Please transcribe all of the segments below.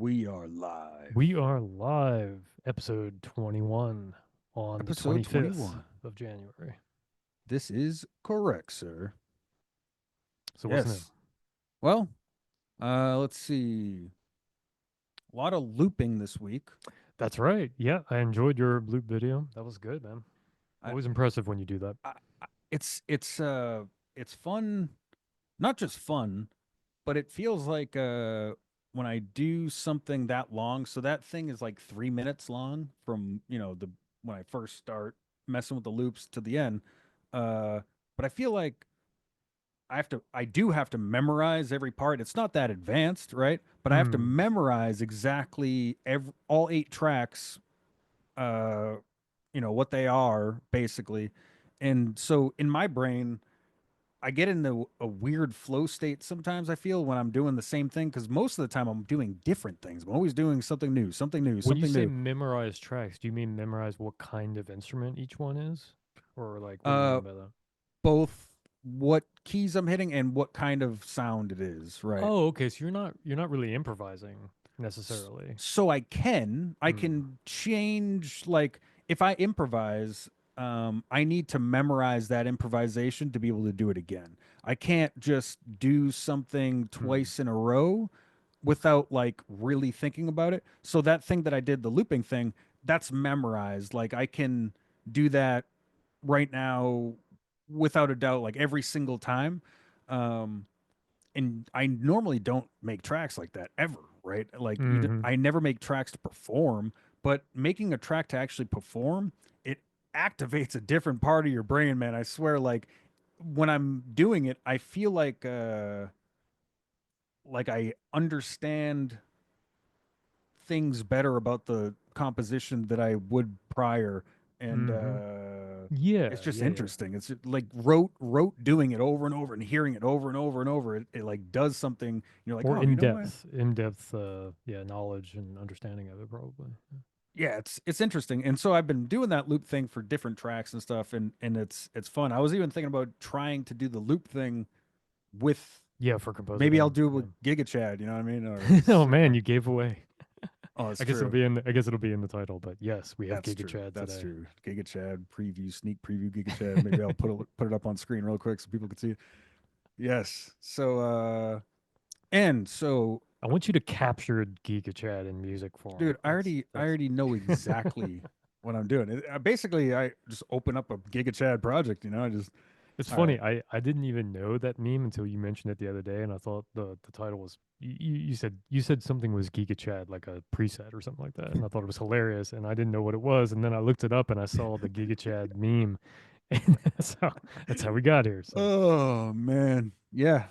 We are live. We are live, episode 21 on the Episode 25th 21. of January. This is correct, sir. So, what's new? Yes. Well, let's see. A lot of looping this week. That's right. Yeah, I enjoyed your loop video. That was good, man. I, Always impressive when you do that. it's fun, not just fun, but it feels like when I do something that long, so that thing is like 3 minutes long from, the when I first start messing with the loops to the end. But I feel like I do have to memorize every part. It's not that advanced, right? But I have to Hmm. memorize exactly all 8 tracks, uh, what they are basically. And so in my brain, I get into a weird flow state sometimes. I feel when I'm doing the same thing because most of the time I'm doing different things. I'm always doing something new, something new, When you something say new. memorize tracks, do you mean memorize what kind of instrument each one is? Or, like, what do you Uh, mean by that? Both what keys I'm hitting and what kind of sound it is, right? Oh, okay. So you're not really improvising necessarily. So I Hmm. can change, like if I improvise, I need to memorize that improvisation to be able to do it again. I can't just do something Hmm. twice in a row without like really thinking about it. So that thing that I did, the looping thing, that's memorized. Like I can do that right now without a doubt, like every single time. Um, and I normally don't make tracks like that ever, right? Like Hmm. I never make tracks to perform, but making a track to actually perform, it activates a different part of your brain, man. I swear, like when I'm doing it, I feel like I understand things better about the composition that I would prior, and Hmm. it's Yeah, just yeah, yeah. interesting. It's like rote doing it over and over and hearing it over and over and over. It like does something. You're like, More oh, you know what? in depth, yeah, knowledge and understanding of it, probably. Yeah, it's interesting. And so I've been doing that loop thing for different tracks and stuff, and it's fun. I was even thinking about trying to do the loop thing with, Yeah, for maybe I'll compositing. do it Yeah. with Giga Chad. You know what I mean? Or Oh man, you gave away. oh, that's I guess it'll true. be in. I guess it'll be in the title. But yes, we have That's Giga true. Chad That's today. true. Giga Chad preview, sneak preview, Giga Chad. Maybe I'll put it up on screen real quick so people can see it. Yes. So and so I want you to capture Giga Chad in music form. dude, That's I that's. already know exactly what I'm doing. Basically I just open up a Giga Chad project, I just It's all right. funny. I didn't even know that meme until you mentioned it the other day, and I thought the title was you said something was Giga Chad, like a preset or something like that, and I thought it was hilarious, and I didn't know what it was, and then I looked it up and I saw the Giga Chad meme, and that's how we got here. So Oh man. Yeah.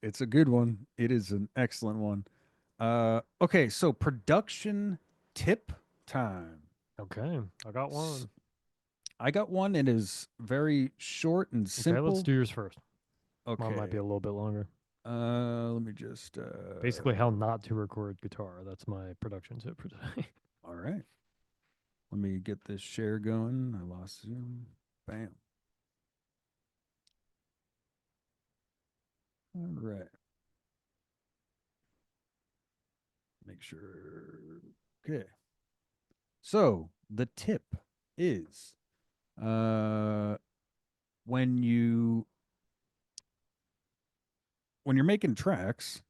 It's a good one. It is an excellent one. Okay, so production tip time. okay, I got S- one. I got one. It is very short and Okay, let's simple. do yours first. Mine might be Okay. a little bit longer. Let me just Basically, how not to record guitar. That's my production tip for today. all right. Let me get this share going. I lost Zoom. Bam. All right. Make sure. Okay. So the tip is uh when you when you're making tracks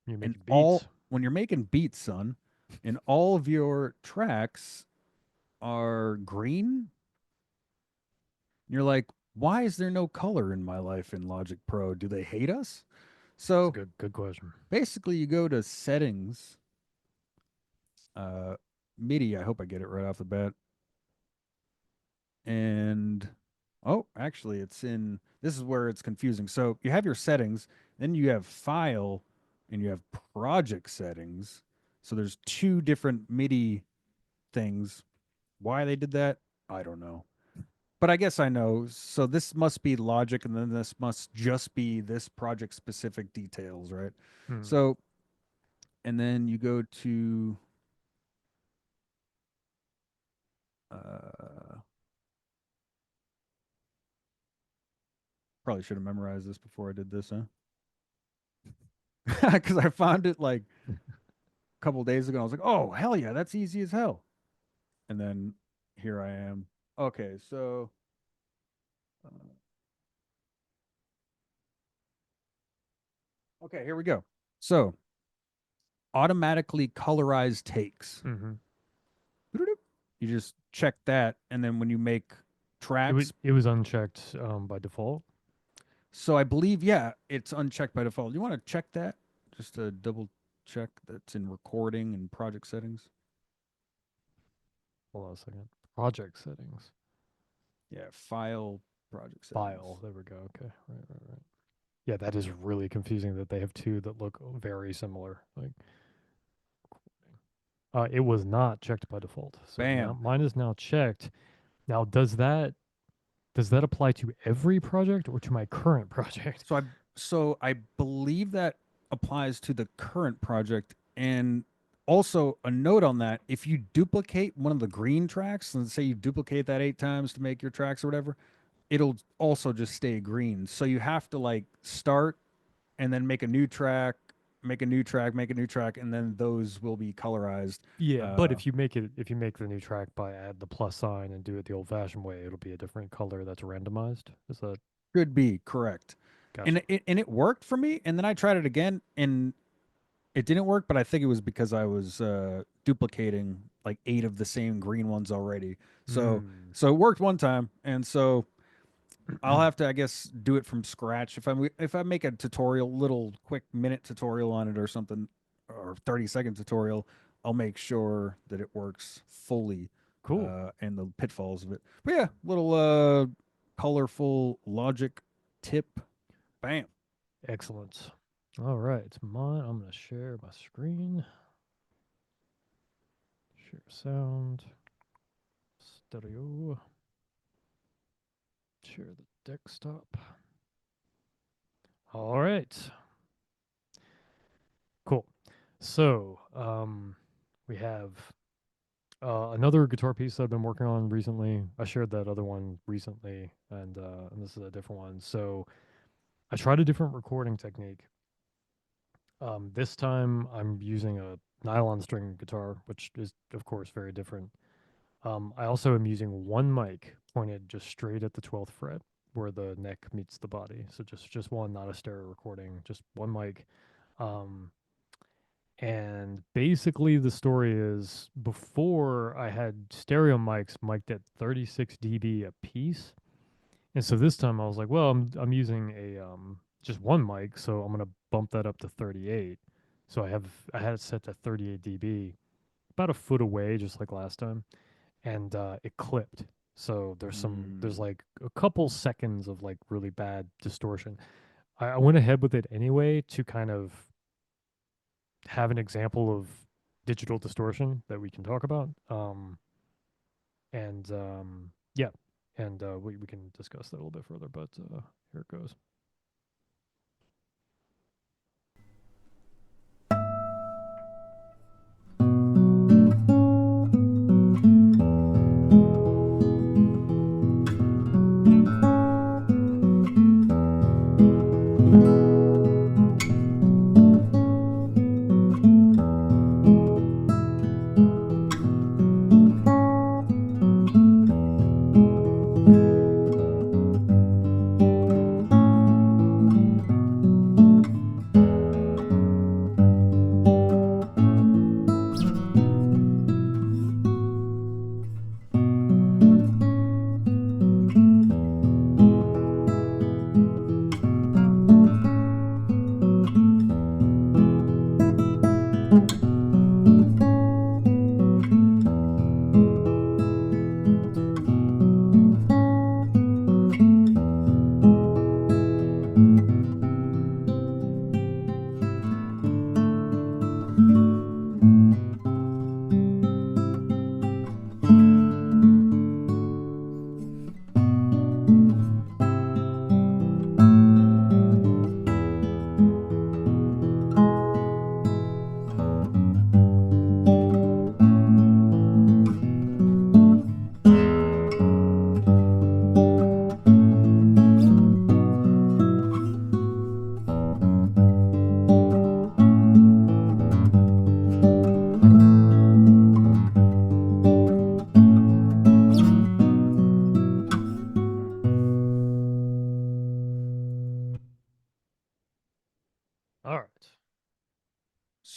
You're and making all beats. when you're making beats, son, and all of your tracks are green, you're like, why is there no color in my life in Logic Pro? Do they hate us? It's a So good question. basically you go to settings, uh MIDI, I hope I get it right off the bat. And oh, actually it's in, this is where it's confusing. So you have your settings, then you have file, and you have project settings. So there's two different MIDI things. Why they did that, I don't know. But I guess I know. So this must be Logic, and then this must just be this project specific details, right? Hmm. So, and then you go to, uh, probably should have memorized this before I did this, huh? because I found it like a couple days ago. I was like, oh hell yeah, that's easy as hell. And then here I am. Okay, so okay, here we go. So automatically colorized takes. Mm-hmm. You just check that, and then when you make tracks, It was unchecked by default. so I believe yeah, it's unchecked by default. You want to check that just to double check that's in recording and project settings. Hold on a second. Project settings. Yeah, file project settings. File. There we go. Okay. Right. Yeah, that is really confusing that they have two that look very similar. Like, it was not checked by default. So now Bam. mine is now checked. Now, does that apply to every project or to my current project? So I believe that applies to the current project. And also a note on that, if you duplicate one of the green tracks, and say you duplicate that 8 times to make your tracks or whatever, it'll also just stay green. So you have to like start and then make a new track, make a new track, make a new track, and then those will be colorized. Yeah, but Uh, if you make the new track by add the plus sign and do it the old fashioned way, it'll be a different color that's randomized. Is that could be correct. gotcha? And it worked for me. And then I tried it again, and it didn't work, but I think it was because I was duplicating like 8 of the same green ones already. So Mm. so it worked one time, and so I'll have to, I guess, do it from scratch. If I make a tutorial, little quick minute tutorial on it or something, or 30-second tutorial, I'll make sure that it works fully, Cool. and the pitfalls of it. But yeah, little colorful logic tip. Bam. Excellent. All right, it's mine. I'm gonna share my screen. Share sound. Stereo. Share the desktop. All right. Cool. So, we have another guitar piece that I've been working on recently. I shared that other one recently, and this is a different one. So, I tried a different recording technique. This time I'm using a nylon string guitar, which is of course very different. I also am using one mic pointed just straight at the 12th fret where the neck meets the body. So just one, not a stereo recording, just one mic. Um, and basically the story is before I had stereo mics mic'd at 36 dB a piece. And so this time I was like, well, I'm using a just one mic, so I'm gonna bump that up to 38. So I had it set to 38 dB, about a foot away, just like last time, and it clipped. So there's Mm. like a couple seconds of like really bad distortion. I went ahead with it anyway to kind of have an example of digital distortion that we can talk about. And yeah, and we can discuss that a little bit further. But here it goes.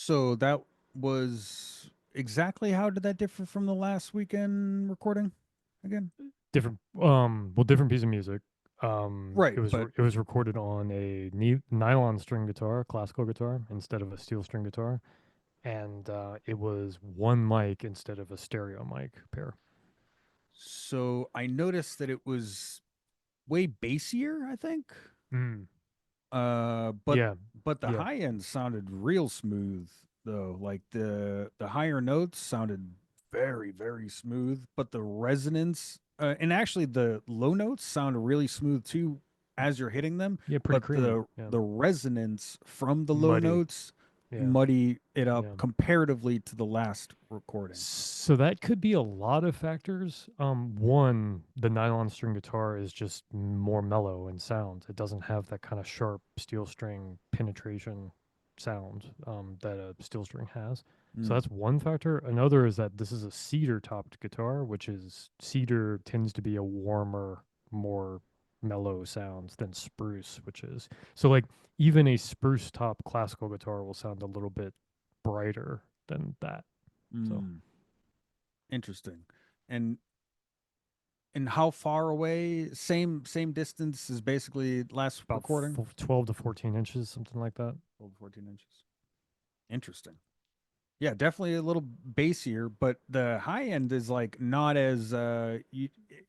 So that was exactly how did that differ from the last weekend recording again? Different, well, different piece of music. Right, but It was recorded on a nylon string guitar, classical guitar, instead of a steel string guitar, and it was one mic instead of a stereo mic pair. so I noticed that it was way bassier, I think. Mm. Uh, but Yeah, but the yeah, high end sounded real smooth though. Like the higher notes sounded very smooth, but the resonance and actually the low notes sound really smooth too as you're hitting them, yeah, pretty but creamy. Yeah, the resonance from the low muddy. notes Yeah, muddy it up yeah. comparatively to the last recording. So that could be a lot of factors. One, the nylon string guitar is just more mellow in sound. It doesn't have that kind of sharp steel string penetration sound that a steel string has. So Mm, that's one factor. Another is that this is a cedar topped guitar, which is cedar tends to be a warmer, more mellow sound than spruce, which is so like even a spruce top classical guitar will sound a little bit brighter than that. So mm, interesting. And how far away? Same distance as basically last about recording. 12 to 14 inches, something like that. 12 to 14 inches. Interesting. Yeah, definitely a little bassier, but the high end is like not as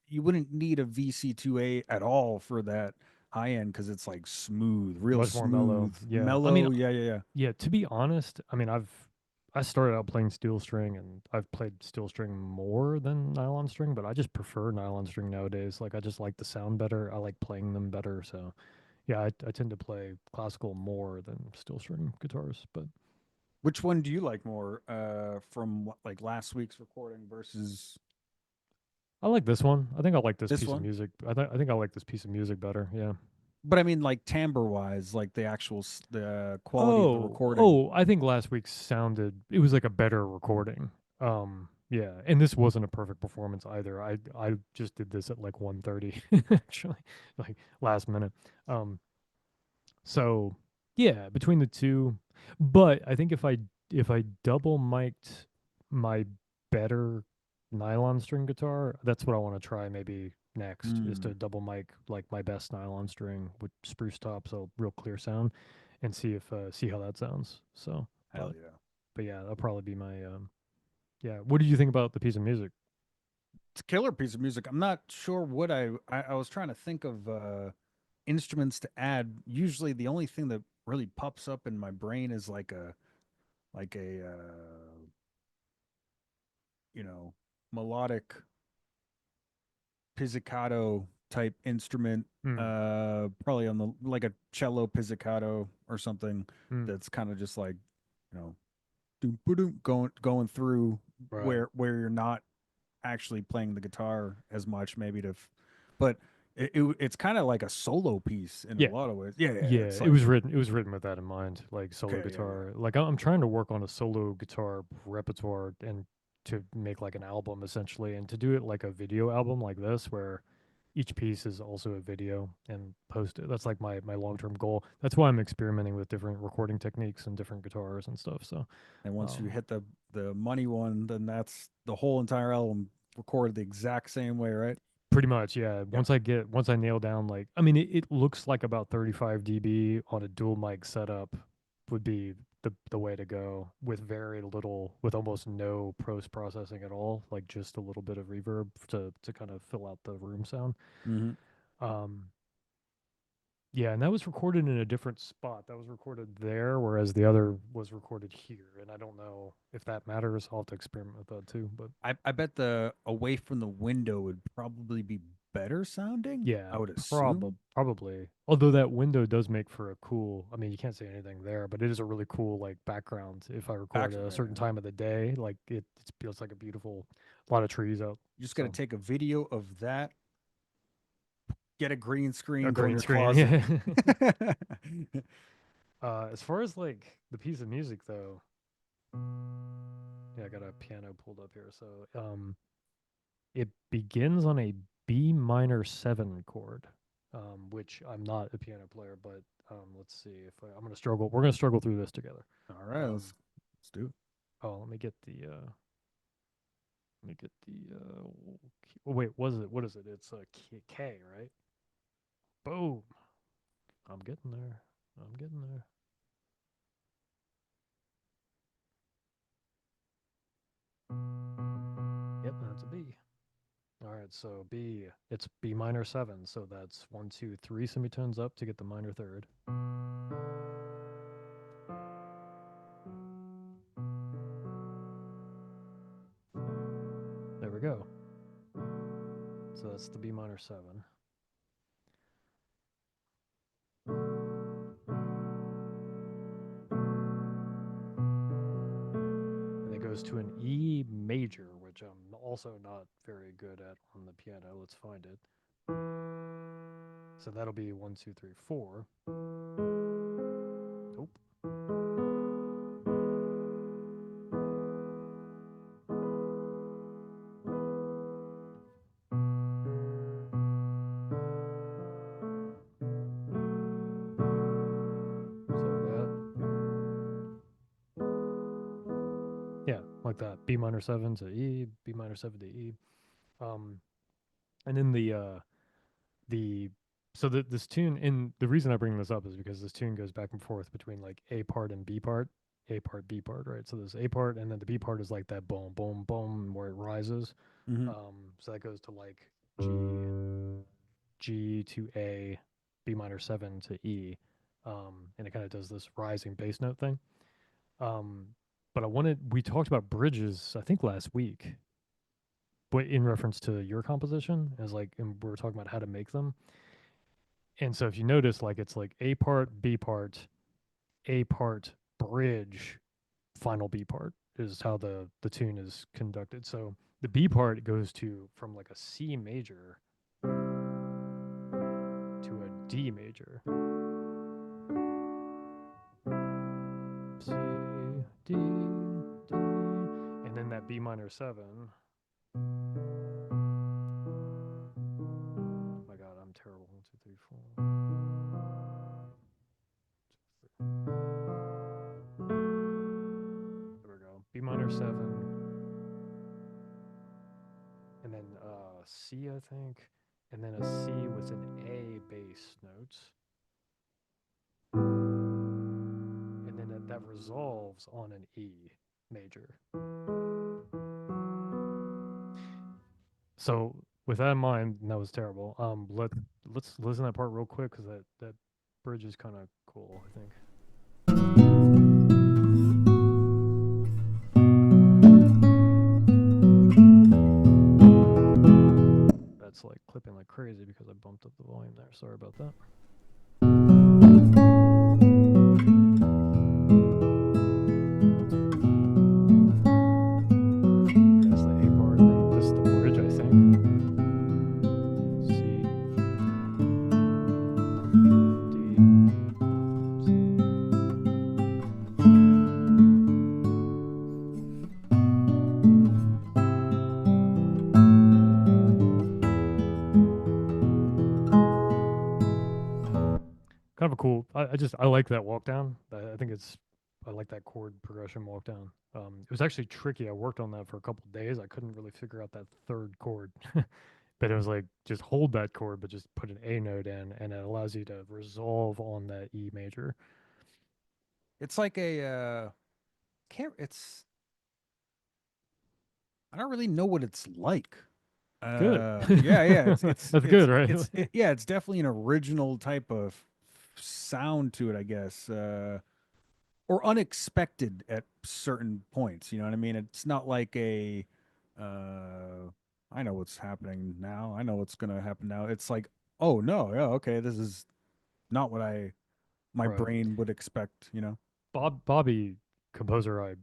you wouldn't need a VC2A at all for that high end because it's like smooth, real Much more mellow. smooth, Yeah. I mean, mellow. Yeah, yeah, yeah. yeah, to be honest, I mean, I started out playing steel string and I've played steel string more than nylon string, but I just prefer nylon string nowadays. Like I just like the sound better. I like playing them better. So yeah, I tend to play classical more than steel string guitars, but Which one do you like more from like last week's recording versus I like this one. I think I like this this piece of one? music. I think I like this piece of music better. Yeah. But I mean, like timbre wise, like the actual the quality of the Oh, recording. oh, I think last week sounded it was like a better recording. Yeah, and this wasn't a perfect performance either. I just did this at like 1:30 actually, like last minute. Um, so yeah, between the two, but I think if I double mic'd my better nylon string guitar, that's what I want to try maybe next is Mm, to double mic like my best nylon string with spruce top, so real clear sound, and see how that sounds. So, hell yeah. but yeah, that'll probably be my yeah. What did you think about the piece of music? It's a killer piece of music. I'm not sure what I was trying to think of instruments to add. Usually the only thing that really pops up in my brain is like a you know, melodic pizzicato type instrument Hmm. probably on the like a cello pizzicato or something Hmm. that's kind of just like, you know, doom, ba-doom, going through Right. where you're not actually playing the guitar as much, maybe but it's kind of like a solo piece in a Yeah. lot of ways. Yeah, yeah, Yeah, it's like it was written with that in mind, like solo okay, yeah, yeah. guitar. Like I'm trying to work on a solo guitar repertoire and to make like an album essentially and to do it like a video album like this where each piece is also a video and post it. That's like my long-term goal. That's why I'm experimenting with different recording techniques and different guitars and stuff. So, And once you um hit the money one, then that's the whole entire album recorded the exact same way, right? pretty much, yeah. Yep. Once I nail down like I mean it looks like about 35 dB on a dual mic setup would be the way to go with very little with almost no post processing at all, like just a little bit of reverb to kind of fill out the room sound. Hmm. Um yeah, and that was recorded in a different spot. That was recorded there, whereas the other was recorded here. And I don't know if that matters. I'll have to experiment with that too. But I bet the away from the window would probably be better sounding. yeah, I would assume probably. Although that window does make for a cool, I mean, you can't say anything there, but it is a really cool like background. If I record at background. a Yeah, certain yeah. time of the day, like it feels like a beautiful, a lot of trees out. You just got to So take a video of that, get a green a screen, go in green your screen, closet. yeah. As far as like the piece of music though, yeah, I got a piano pulled up here. So it begins on a B minor seven chord, which I'm not a piano player, but let's see if I'm gonna struggle. We're gonna struggle through this together. All right, Um, Let's do it. Oh, let me get the let me get the oh, wait, what is it? It's a K, right? Boom. I'm getting there. I'm getting there. Yep, that's a B. All right, so B, it's B minor 7, so that's one, two, three semitones up to get the minor third. There we go. So that's the B minor 7. And it goes to an E major, which I'm also not very good at on the piano. Let's find it. So that'll be one, two, three, four. Nope. So yeah, like that. B minor 7 to E, B minor 7 to E. Um, and then the so this tune, and the reason I bring this up is because this tune goes back and forth between like A part and B part, A part, B part, right? So there's A part, and then the B part is like that boom, boom, boom, where it rises. Mm-hmm. So that goes to like G, G to A, B minor 7 to E, and it kind of does this rising bass note thing. Um, but we talked about bridges, I think last week, but in reference to your composition, as like, and we were talking about how to make them. And so if you notice, like it's like A part, bridge, final B part is how the tune is conducted. So the B part goes to from like a C major to a D major. C, D, D, and then that B minor 7. Oh my god, I'm terrible. One, two, three, four. There we go. B minor 7, and then C, I think, and then a C with an A bass note, and then that resolves on an E major. So with that in mind, that was terrible. Let's listen to that part real quick because that bridge is kind of cool, I think. That's like clipping like crazy because I bumped up the volume there. Sorry about that. That's the A part, and this is the bridge, I think. C, D, C. Kind of a cool. I like that walk down. I think I like that chord progression walk down. It was actually tricky. I worked on that for a couple of days. I couldn't really figure out that third chord, but it was like just hold that chord, but just put an A note in, and it allows you to resolve on that E major. It's like a can't. It's I don't really know what it's like. Good. Yeah, yeah. That's good, right? Yeah. It's definitely an original type of sound to it, I guess. Or unexpected at certain points. You know what I mean? It's not like a I know what's happening now. I know what's gonna happen now. It's like, oh no, yeah, okay, this is not what I my Right. brain would expect, you know? Bobby, composer I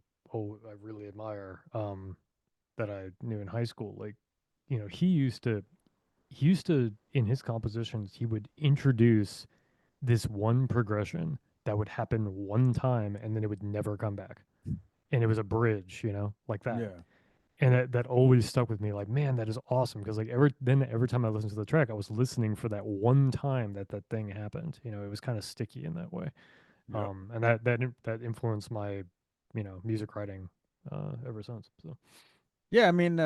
really admire, that I knew in high school. Like, he used to in his compositions he would introduce this one progression that would happen one time and then it would never come back. And it was a bridge, like that. Yeah. And that always stuck with me. Like, man, that is awesome. Because like every time I listened to the track, I was listening for that one time that thing happened. It was kind of sticky in that way. Yep. And that influenced my music writing ever since. So Yeah, I mean,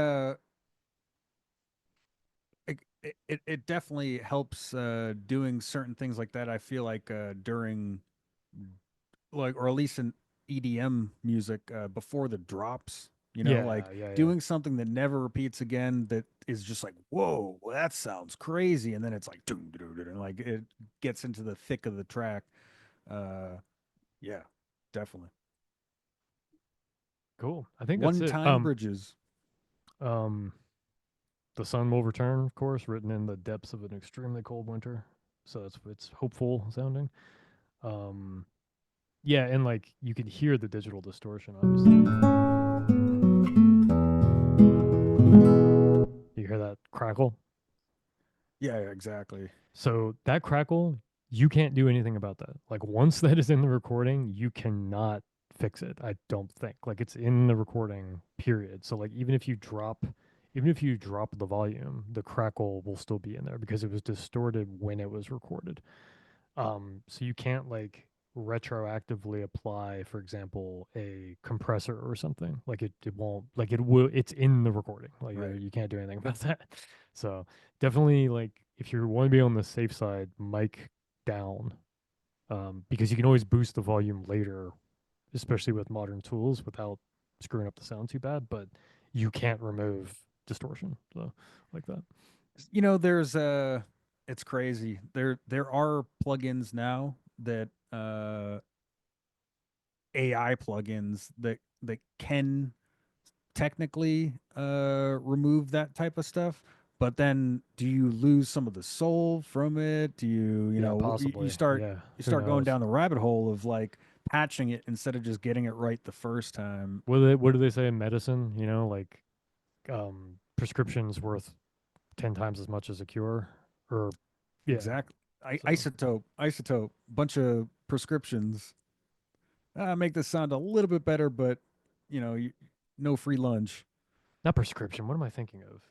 it definitely helps doing certain things like that. I feel like during like or at least in EDM music before the drops, like yeah, yeah, yeah. doing something that never repeats again that is just like, whoa, that sounds crazy, and then it's like, dun, dun, dun, dun, like it gets into the thick of the track. Uh, yeah, definitely. Cool. I think that's One it. time bridges. Um, The sun will return, of course, written in the depths of an extremely cold winter. So it's hopeful sounding. Um, yeah, and like you can hear the digital distortion, obviously. You hear that crackle? Yeah, exactly. So that crackle, you can't do anything about that. Like once that is in the recording, you cannot fix it. I don't think. Like it's in the recording, period. So like even if you drop the volume, the crackle will still be in there because it was distorted when it was recorded. So you can't like retroactively apply, for example, a compressor or something. Like it won't like it will it's in the recording. Like Right. you can't do anything about that. So definitely like if you want to be on the safe side, mic down. Because you can always boost the volume later, especially with modern tools without screwing up the sound too bad, but you can't remove distortion. So like that. There's it's crazy. There are plugins now that AI plugins that can technically remove that type of stuff, but then do you lose some of the soul from it? Do Yeah, you possibly. start Yeah. you Who start going knows? down the rabbit hole of like patching it instead of just getting it right the first time. What do they say in medicine? Like prescription's worth 10 times as much as a cure, or yeah. Exactly. So Isotope, bunch of prescriptions. Make this sound a little bit better, but no free lunch. not prescription. What am I thinking of?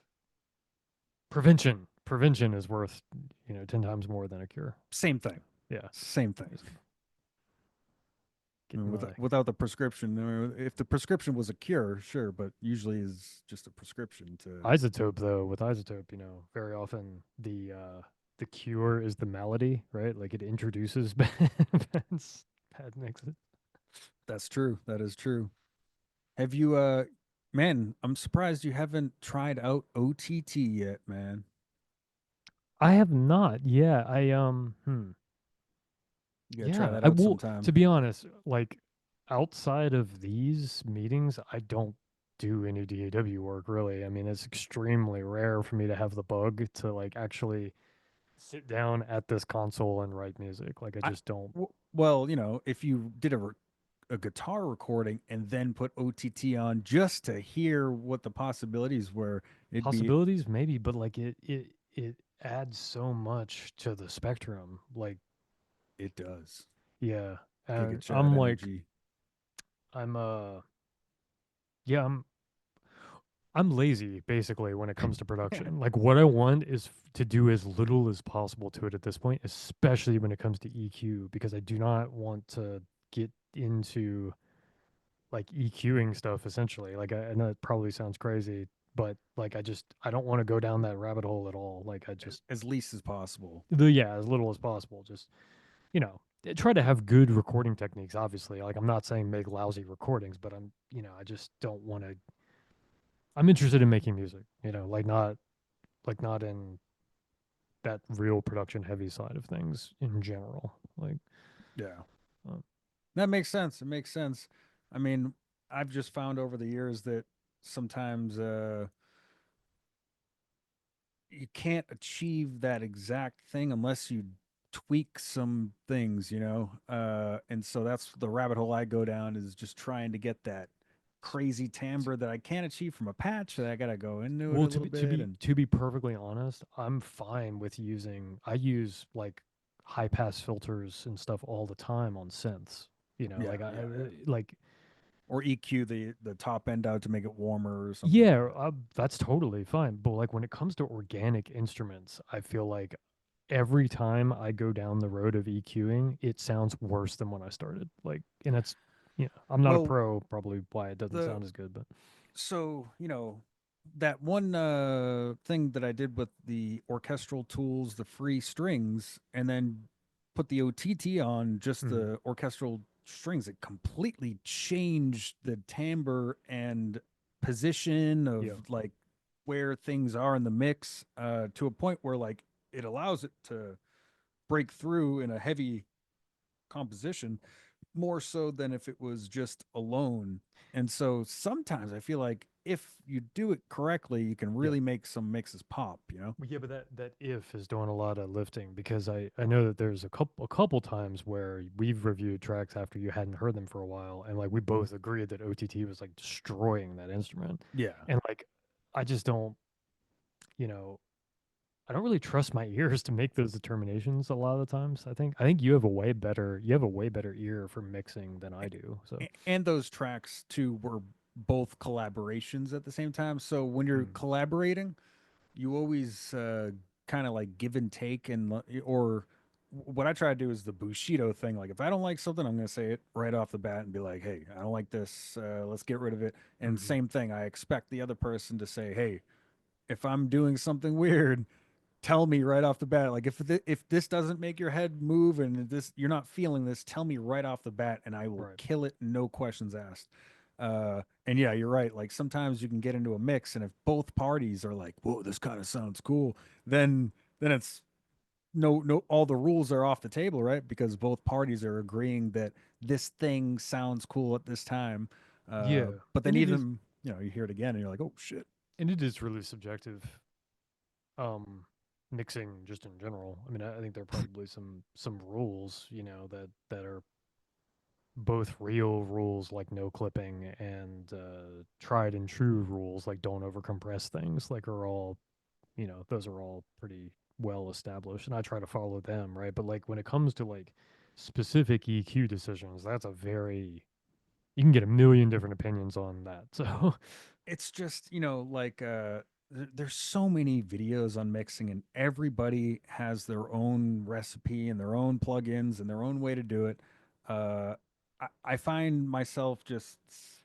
Prevention is worth 10 times more than a cure. Same thing. Yeah, Same thing. basically. I Getting mean, my without the prescription, if the prescription was a cure, sure, but usually is just a prescription to. isotope though. With isotope, very often the cure is the malady, right? Like it introduces bad mixes. That's true. That is true. Have you, man? I'm surprised you haven't tried out OTT yet, man. I have not. Yeah, You gotta try Yeah, that I out will. sometime. To be honest, like outside of these meetings, I don't do any DAW work really. I mean, it's extremely rare for me to have the bug to like actually sit down at this console and write music. Like, I I, just don't. well, if you did a guitar recording and then put OTT on just to hear what the possibilities were, it'd be Possibilities, maybe, but like it adds so much to the spectrum. Like, it does. yeah, Giga and Chad energy. I'm yeah, I'm lazy basically when it comes to production. Like what I want is to do as little as possible to it at this point, especially when it comes to EQ, because I do not want to get into like EQing stuff essentially. Like I know it probably sounds crazy, but like I don't want to go down that rabbit hole at all. Like I just As least as possible. yeah, as little as possible. Just try to have good recording techniques. Obviously, like I'm not saying make lousy recordings, but I just don't want to. I'm interested in making music. Like not in that real production heavy side of things in general. Like, Yeah. uh, That makes sense. It makes sense. I mean, I've just found over the years that sometimes you can't achieve that exact thing unless you tweak some things, and so that's the rabbit hole I go down is just trying to get that crazy timbre that I can't achieve from a patch that I gotta go into it well, a little bit and to be perfectly honest, I'm fine with using. I use like high pass filters and stuff all the time on synths. yeah, Like yeah, yeah. like Or EQ the top end out to make it warmer or something like yeah, that. that's totally fine. But like when it comes to organic instruments, I feel like every time I go down the road of EQing, it sounds worse than when I started. Like, and that's Yeah, I'm not a Well, pro, probably why it doesn't the sound as good, but so that one thing that I did with the orchestral tools, the free strings, and then put the OTT on just mhm, the orchestral strings, it completely changed the timbre and position of yeah, like where things are in the mix, to a point where like it allows it to break through in a heavy composition more so than if it was just alone. And so sometimes I feel like if you do it correctly, you can yeah. really make some mixes pop, you know? Well, yeah, but that if is doing a lot of lifting because I know that there's a couple times where we've reviewed tracks after you hadn't heard them for a while, and like we both agreed that OTT was like destroying that instrument, Yeah. and like I just don't, you know, I don't really trust my ears to make those determinations a lot of the times. I think you have a way better ear for mixing than I do. So, And those tracks too were both collaborations at the same time. So when you're mm, collaborating, you always kind of like give and take, and or what I try to do is the Bushido thing. Like if I don't like something, I'm going to say it right off the bat and be like, "Hey, I don't like this. Let's get rid of it." And hmm, same thing, I expect the other person to say, "Hey, if I'm doing something weird, tell me right off the bat. Like if this doesn't make your head move and this you're not feeling this, tell me right off the bat, and I will right, kill it, no questions asked." And yeah, you're right. Like sometimes you can get into a mix, and if both parties are like, "Whoa, this kind of sounds cool," then it's no, all the rules are off the table, right? Because both parties are agreeing that this thing sounds cool at this time. yeah, But then and it is, even you hear it again, and you're like, "Oh shit." and it is really subjective. um Mixing just in general. I mean, I think there are probably some rules, that are both real rules like no clipping and tried and true rules like don't overcompress things, like are all, those are all pretty well established and I try to follow them, right? But like when it comes to like specific EQ decisions, that's a very, you can get a million different opinions on that. So It's just like there's so many videos on mixing, and everybody has their own recipe and their own plugins and their own way to do it. I find myself just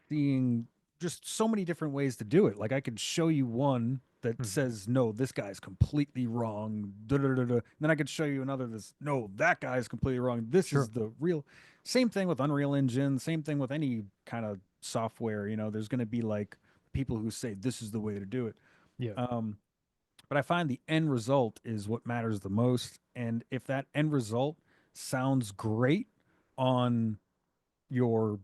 seeing just so many different ways to do it. Like I could show you one that mhm, says no, this guy's completely wrong, da, da, da, da. And then I could show you another that's no, that guy's completely wrong, this sure, is the real. Same thing with Unreal Engine, same thing with any kind of software. There's going to be like people who say this is the way to do it. yeah, Um, but I find the end result is what matters the most. And if that end result sounds great on your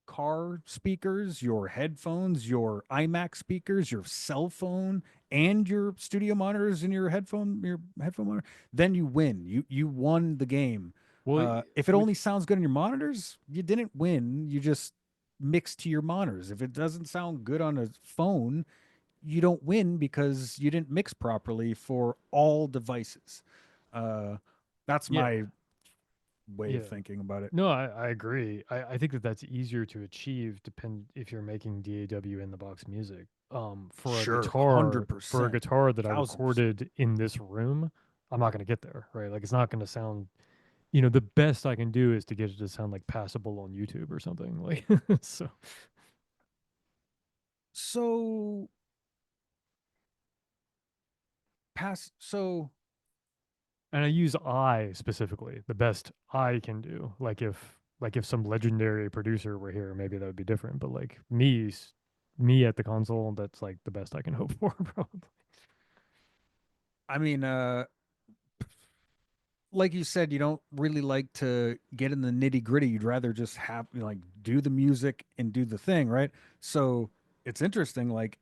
car speakers, your headphones, your iMac speakers, your cell phone, and your studio monitors and your headphone monitor, then you win. You won the game. well, If it with only sounds good on your monitors, you didn't win. You just mixed to your monitors. If it doesn't sound good on a phone, you don't win because you didn't mix properly for all devices. Uh, that's yeah, my way of yeah. thinking about it. No, I agree. I think that that's easier to achieve depend if you're making DAW in the box music. For a Sure, guitar, hundred for a percent, guitar that I 1000%. recorded in this room, I'm not going to get there, right? Like it's not going to sound, the best I can do is to get it to sound like passable on YouTube or something. Like so, So pass. So and I use I specifically, the best I can do. Like if some legendary producer were here, maybe that would be different, but like me at the console, that's like the best I can hope for, probably. I mean, like you said, you don't really like to get in the nitty gritty. You'd rather just have like do the music and do the thing, right? So it's interesting. Like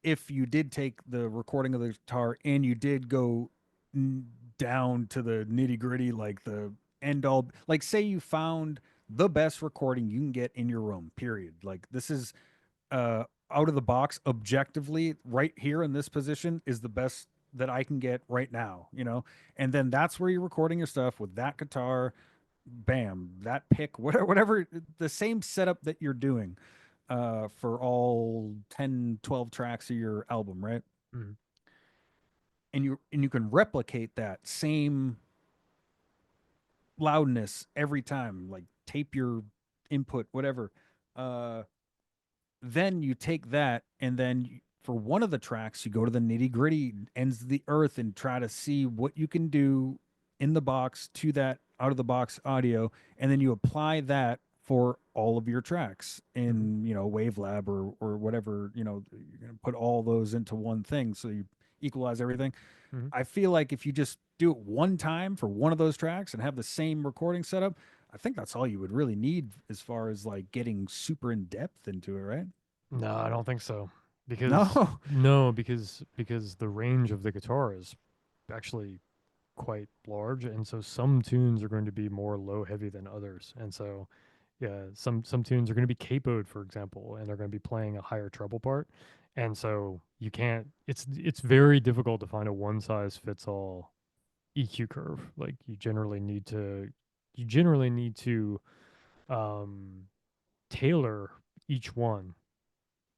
if you did take the recording of the guitar and you did go n- down to the nitty gritty, like the end all, like say you found the best recording you can get in your room, period. Like this is uh, out of the box, objectively, right here in this position is the best that I can get right now. And then that's where you're recording your stuff with that guitar, bam, that pick, whatever, the same setup that you're doing for all 10, 12 tracks of your album, right? Mhm. And you can replicate that same loudness every time, like tape your input, whatever. Uh, then you take that and then for one of the tracks you go to the nitty gritty ends of the earth and try to see what you can do in the box to that out of the box audio, and then you apply that for all of your tracks Hmm. in wave lab or whatever. You're going to put all those into one thing so you equalize everything. Hmm. I feel like if you just do it one time for one of those tracks and have the same recording setup, I think that's all you would really need as far as like getting super in depth into it, right? No, I don't think so. Because No. no, because the range of the guitar is actually quite large, and so some tunes are going to be more low heavy than others, and so yeah, some tunes are going to be capoed, for example, and they're going to be playing a higher treble part, and so you can't. It's very difficult to find a one size fits all EQ curve. Like you generally need to um, tailor each one,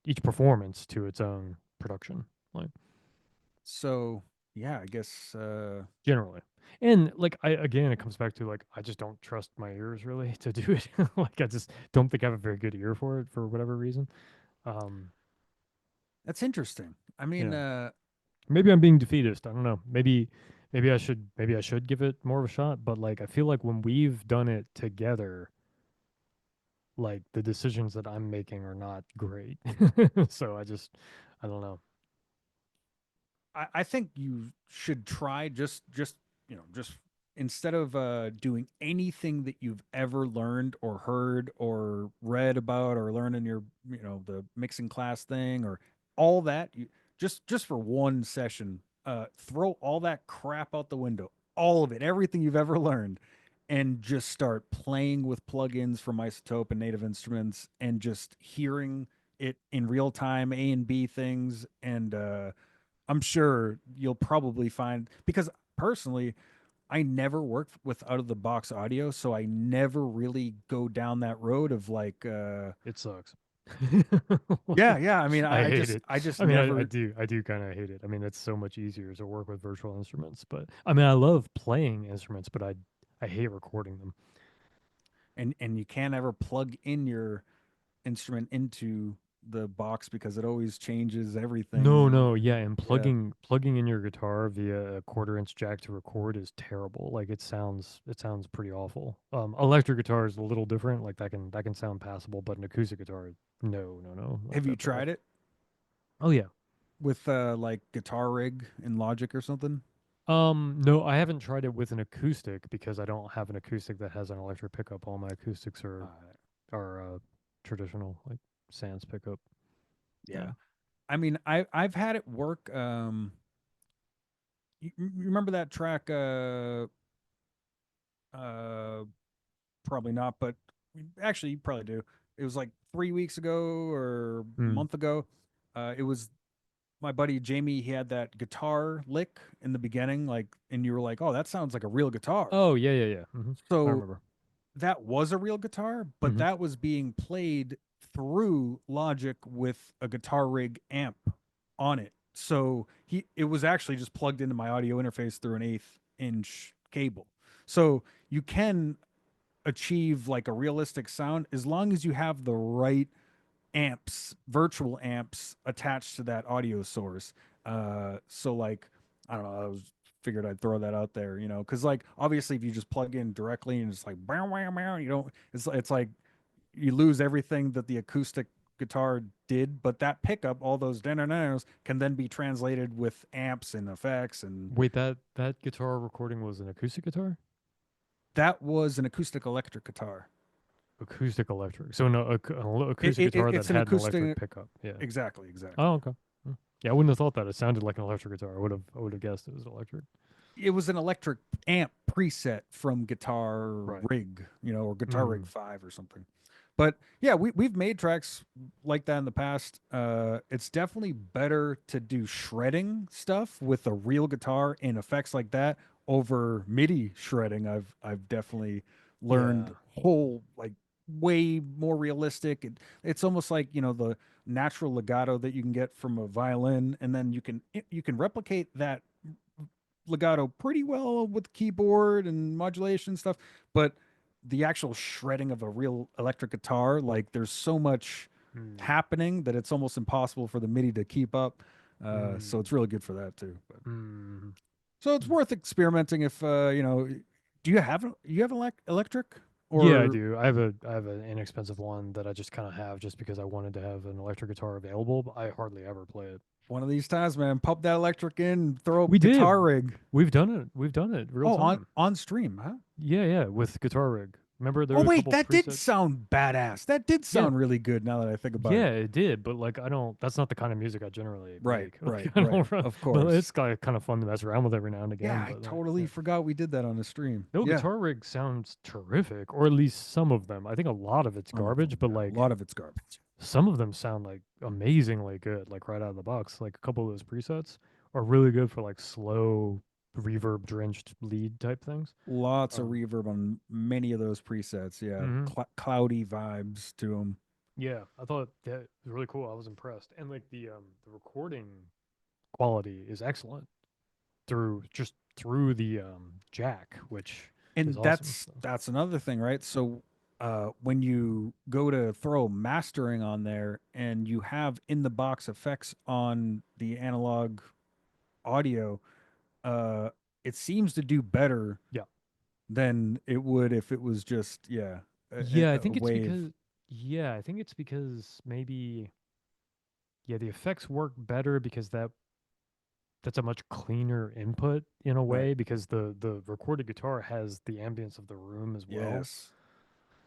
each performance to its own production. Like So, yeah, I guess generally. And like I again it comes back to like I just don't trust my ears really to do it. Like I just don't think I have a very good ear for it for whatever reason. Um that's interesting. I mean, yeah. Maybe I'm being defeatist. I don't know. Maybe I should give it more of a shot, but like I feel like when we've done it together, like the decisions that I'm making are not great. So I don't know. I think you should try just instead of doing anything that you've ever learned or heard or read about or learned in your the mixing class thing or all that, you just for one session, throw all that crap out the window, all of it, everything you've ever learned, and just start playing with plugins from Isotope and Native Instruments and just hearing it in real time, A and B things, and I'm sure you'll probably find, because personally, I never worked with out of the box audio, so I never really go down that road of like It sucks. yeah, Like, yeah. I mean, I I hate just it. I just I mean, never I do kind of hate it. I mean, it's so much easier to work with virtual instruments, but I mean, I love playing instruments, but I hate recording them. and you can't ever plug in your instrument into the box because it always changes No, everything. no, yeah, and Yeah. plugging in your guitar via a quarter-inch jack to record is terrible. Like it sounds pretty awful. Electric guitar is a little different. Like that can sound passable, but an acoustic guitar, no, not Have you at all. tried it Oh yeah. with like Guitar Rig in Logic or something? No, I haven't tried it with an acoustic because I don't have an acoustic that has an electric pickup. All my acoustics Uh, are traditional like sans pickup. yeah. Yeah. I mean, I've had it work. You remember that track? Uh, Probably not, but actually, you probably do. It was like 3 weeks ago or a Mm. month ago. It was my buddy Jamie. He had that guitar lick in the beginning, like, and you were like, "Oh, that sounds like a real guitar." Oh yeah. I So remember. that was a real guitar, but Hmm. that was being played through Logic with a guitar rig amp on it. So it was actually just plugged into my audio interface through an eighth inch cable. So you can achieve like a realistic sound as long as you have the right amps, virtual amps attached to that audio source. So like, I don't know, I was figured I'd throw that out there, because like obviously if you just plug in directly and it's like bow, bow, bow, you don't, it's like you lose everything that the acoustic guitar did, but that pickup, all those denners can then be translated with amps and effects, and Wait, that guitar recording was an acoustic guitar? that was an acoustic electric guitar. Acoustic electric. So no, It, acoustic it, guitar that it's an had an electric acoustic, pickup. Yeah. exactly, exactly. Oh, okay. Hmm. Yeah, I wouldn't have thought that. It sounded like an electric guitar. I would have guessed it was electric. It was an electric amp preset from Guitar Right. Rig, or Guitar Rig Mm. 5 or something. But yeah, we've made tracks like that in the past. It's definitely better to do shredding stuff with a real guitar and effects like that over MIDI shredding. I've definitely learned Yeah. whole like way more realistic. It's almost like the natural legato that you can get from a violin, and then you can replicate that legato pretty well with keyboard and modulation stuff, but the actual shredding of a real electric guitar, like there's so much Mm, happening that it's almost impossible for the MIDI to keep up. So mm, it's really good for that too. But, mm. so it's worth experimenting if do you have electric Yeah, I or do. I have an inexpensive one that I just kind of have just because I wanted to have an electric guitar available, but I hardly ever play it. one of these times, man, pop that electric in, throw a We did. guitar rig. We've done it. We've done it real Oh, on time. on stream, huh? Yeah, yeah, with guitar rig. Remember there Oh were a wait, couple that did presets. sound badass. That did Yeah, sound really good now that I think about yeah, it. it did, but like I don't. That's not the kind of music I generally Right, make. Like right, I right. don't. Run, Of but course. it's kind of fun to mess around with every now and Yeah, again. I But like, totally yeah. forgot we did that on the stream. No, Yeah, guitar rig sounds terrific, or at least some of them. I think a lot of it's some of garbage, them. but Yeah, a like lot of it's garbage. some of them sound like amazingly good, like right out of the box. Like a couple of those presets are really good for like slow, reverb drenched lead type things. Lots of Um, reverb on many of those presets. Yeah, mhm. cloudy vibes to them. Yeah, I thought that was really cool. I was impressed, and like the recording quality is excellent through the jack, which is And awesome. that's So that's another thing, right? So when you go to throw mastering on there and you have in the box effects on the analog audio, uh, it seems to do better yeah, than it would if it was just yeah, I a think it's wave. because yeah, I think it's because maybe yeah, the effects work better because that's a much cleaner input in a Right. way because the recorded guitar has the ambience of the room as well. Yes.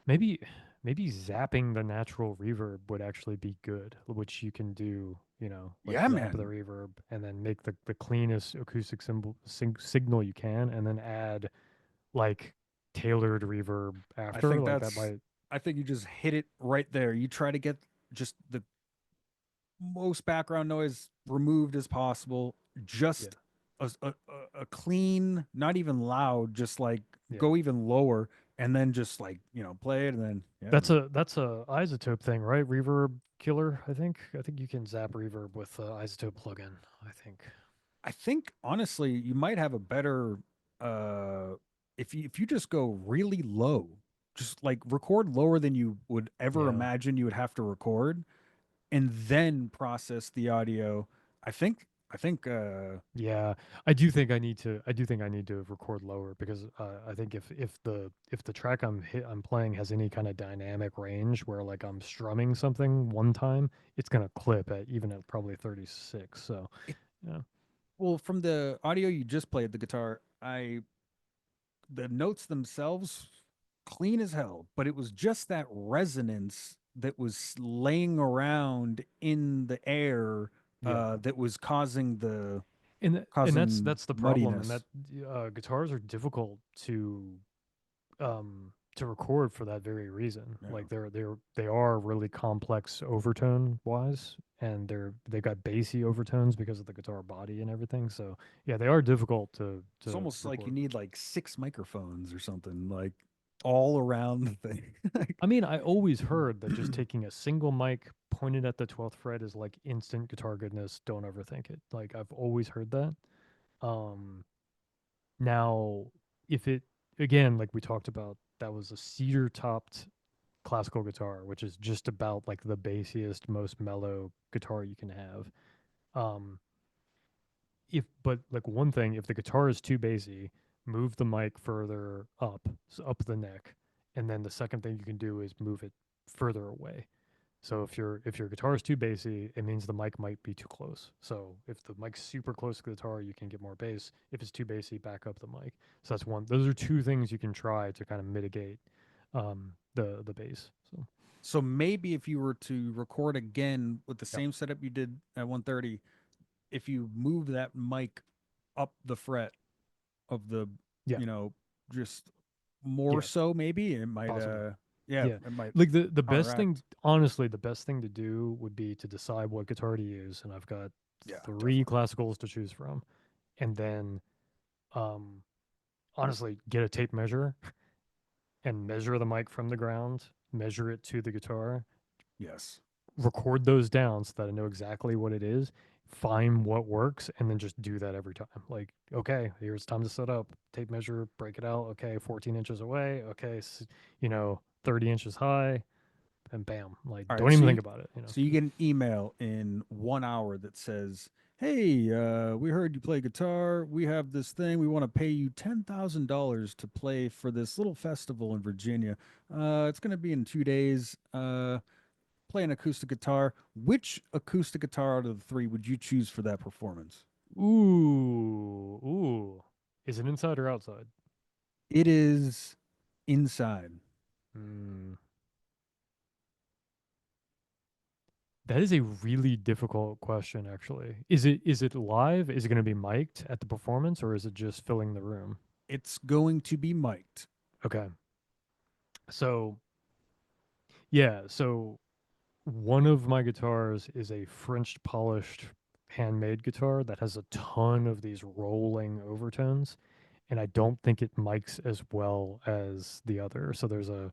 Maybe maybe zapping the natural reverb would actually be good, which you can do, like Yeah, zap the man. reverb and then make the cleanest acoustic signal you can and then add like tailored reverb I after. think Like that that's might I think you just hit it right there. You try to get just the most background noise removed as possible. yeah. Just a clean, not even loud, just like Yeah. go even lower and then just like, play it and then yeah, man. That's a isotope thing, right? Reverb killer, I think. I think you can zap reverb with isotope plugin, I think. I think honestly, you might have a better uh if you just go really low, just like record lower than you would ever Yeah. imagine you would have to record and then process the audio. I think Yeah, I do think I need to record lower because I think if the track I'm playing has any kind of dynamic range where like I'm strumming something one time, it's gonna clip at even at probably 36. So it yeah, well from the audio you just played the guitar, I the notes themselves clean as hell, but it was just that resonance that was laying around in the air yeah, that was causing the and causing that's the problem, and that muddiness. guitars are difficult to record for that very reason. Yeah. Like they are really complex overtone wise, and they got bassy overtones because of the guitar body and everything. So yeah, they are difficult It's to almost like you record. need like six microphones or something, like all around the thing. Like, I mean, I always heard that just taking a single mic pointed at the 12th fret is like instant guitar goodness. Don't overthink it. Like I've always heard that. Um, Now, if it again, like we talked about, that was a cedar topped classical guitar, which is just about like the bassiest, most mellow guitar you can have. Um, if but like one thing, if the guitar is too bassy, move the mic further up, up the neck, and then the second thing you can do is move it further away. So if your guitar is too bassy, it means the mic might be too close. So if the mic's super close to the guitar, you can get more bass. If it's too bassy, back up the mic. So that's one. Those are two things you can try to kind of mitigate the bass. So so maybe if you were to record again with the yeah, same setup you did at 130, if you move that mic up the fret of the, yeah, you know, just more yeah, so, maybe it might, possibly. yeah, Yeah, it might like the best thing, counteract. honestly, the best thing to do would be to decide what guitar to use, and I've got Yeah, three definitely. classicals to choose from, and then um honestly get a tape measure and measure the mic from the ground, measure it to the guitar, Yes. record those down so that I know exactly what it is. find what works and then just do that every time. Like, okay, here's time to set up, tape measure, break it out. Okay, 14 inches away. Okay, 30 inches high, and bam, like All right, don't even think about it. so you get an email in 1 hour that says, "Hey, we heard you play guitar. We have this thing. We want to pay you $10,000 to play for this little festival in Virginia. It's going to be in 2 days. Play an acoustic guitar. Which acoustic guitar out of the three would you choose for that performance?" Ooh. Is it inside or outside? It is inside. Hmm. That is a really difficult question, actually. Is it live? Is it going to be mic'd at the performance, or is it just filling the room? It's going to be mic'd. Okay. So yeah, so one of my guitars is a French polished handmade guitar that has a ton of these rolling overtones, and I don't think it mics as well as the other. So there's a